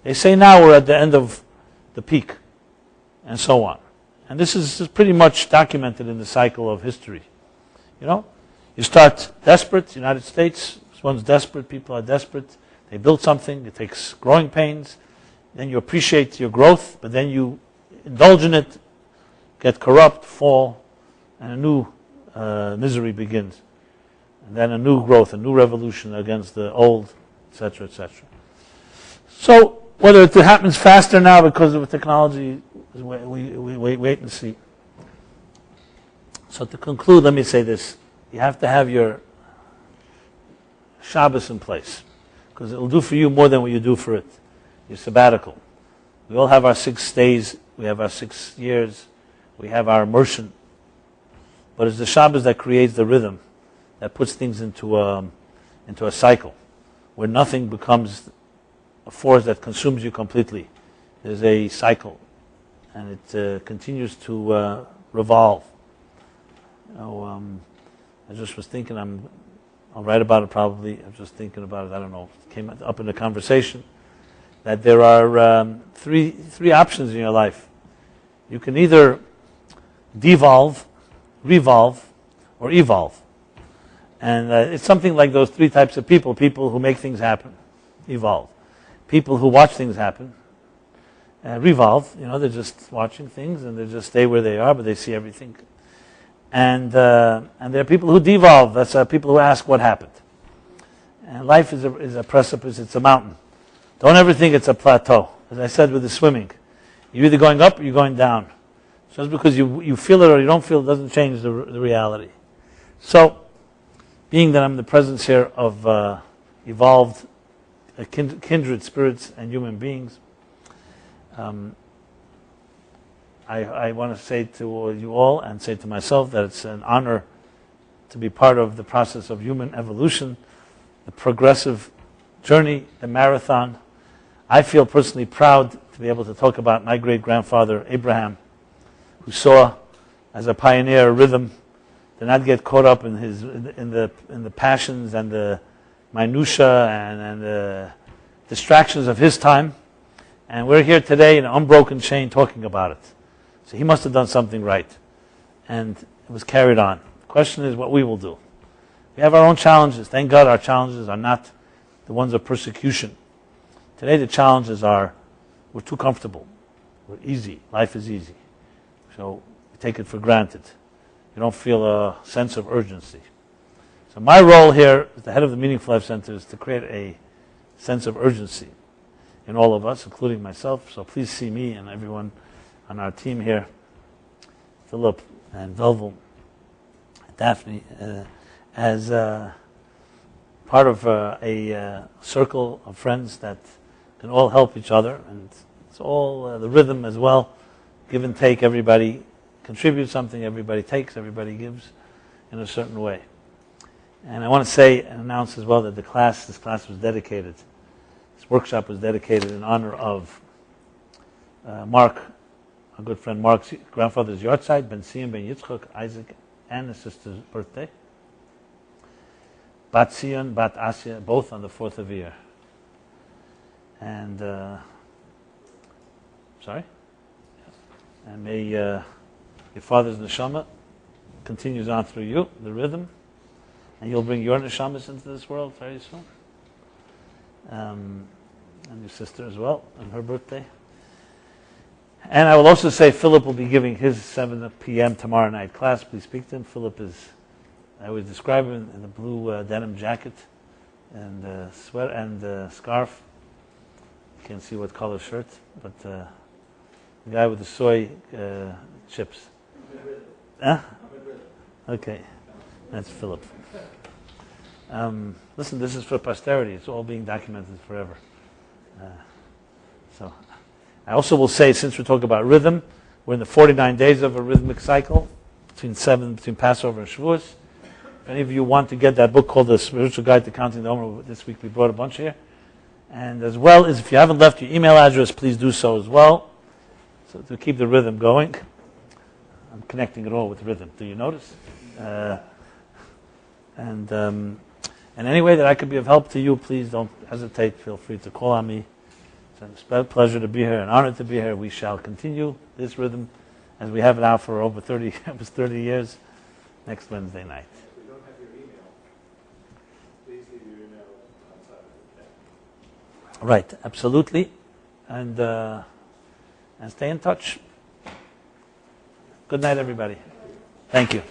They say now we're at the end of the peak and so on. And this is pretty much documented in the cycle of history. You start desperate, United States, one's desperate, people are desperate. They build something, it takes growing pains. Then you appreciate your growth, but then you indulge in it, get corrupt, fall, and a new misery begins. And then a new growth, a new revolution against the old, etc., etc. So whether it happens faster now because of technology, we wait and see. So to conclude, let me say this. You have to have your Shabbos in place, because it will do for you more than what you do for it. Your sabbatical. We all have our 6 days, we have our 6 years, we have our immersion. But it's the Shabbos that creates the rhythm, that puts things into a cycle, where nothing becomes a force that consumes you completely. There's a cycle, and it continues to revolve. I just was thinking, I'll write about it probably. I was just thinking about it, I don't know, it came up in the conversation, that there are three options in your life. You can either devolve, revolve, or evolve. And it's something like those 3 types of people. People who make things happen, evolve. People who watch things happen, revolve. They're just watching things and they just stay where they are, but they see everything. And there are people who devolve. That's people who ask what happened. And life is a precipice. It's a mountain. Don't ever think it's a plateau. As I said with the swimming, you're either going up or you're going down. Just because you feel it or you don't feel it doesn't change the reality. So, being that I'm in the presence here of evolved kindred spirits and human beings, I want to say to you all and say to myself that it's an honor to be part of the process of human evolution, the progressive journey, the marathon. I feel personally proud to be able to talk about my great-grandfather Abraham, who saw as a pioneer a rhythm, to not get caught up in the passions and the minutia and the distractions of his time. And we're here today in an unbroken chain talking about it. So he must have done something right. And it was carried on. The question is what we will do. We have our own challenges. Thank God our challenges are not the ones of persecution. Today the challenges are we're too comfortable. We're easy. Life is easy. So we take it for granted. You don't feel a sense of urgency. So my role here as the head of the Meaningful Life Center is to create a sense of urgency in all of us, including myself. So please see me and everyone on our team here, Philip and Velvel, Daphne, as part of a circle of friends that can all help each other. And it's all the rhythm as well. Give and take, everybody contributes something, everybody takes, everybody gives in a certain way. And I want to say and announce as well that this class was dedicated, this workshop was dedicated in honor of Mark, our good friend Mark's grandfather's yahrzeit, Ben Sion, Ben Yitzchak, Isaac, and his sister's birthday. Bat Sion, Bat Asya, both on the 4th of Iyar. And, and may your father's neshama continues on through you, the rhythm, and you'll bring your neshamas into this world very soon. And your sister as well, on her birthday. And I will also say Philip will be giving his 7 p.m. tomorrow night class. Please speak to him. Philip is, I always describe him in the blue denim jacket and sweater and scarf. Can't see what color shirt, but the guy with the soy chips. Huh? Okay, that's Philip. Listen, this is for posterity. It's all being documented forever. So, I also will say, since we're talking about rhythm, we're in the 49 days of a rhythmik cycle between Passover and Shavuos. If any of you want to get that book called The Spiritual Guide to Counting the Omer, this week we brought a bunch here. And as well as if you haven't left your email address, please do so as well. So to keep the rhythm going. I'm connecting it all with rhythm. Do you notice? And any way that I could be of help to you, please don't hesitate. Feel free to call on me. It's a pleasure to be here, an honor to be here. We shall continue this rhythm as we have it now for over 30 years next Wednesday night. If we don't have your email, please leave your email outside of the chat. Right, absolutely. And stay in touch. Good night, everybody. Thank you.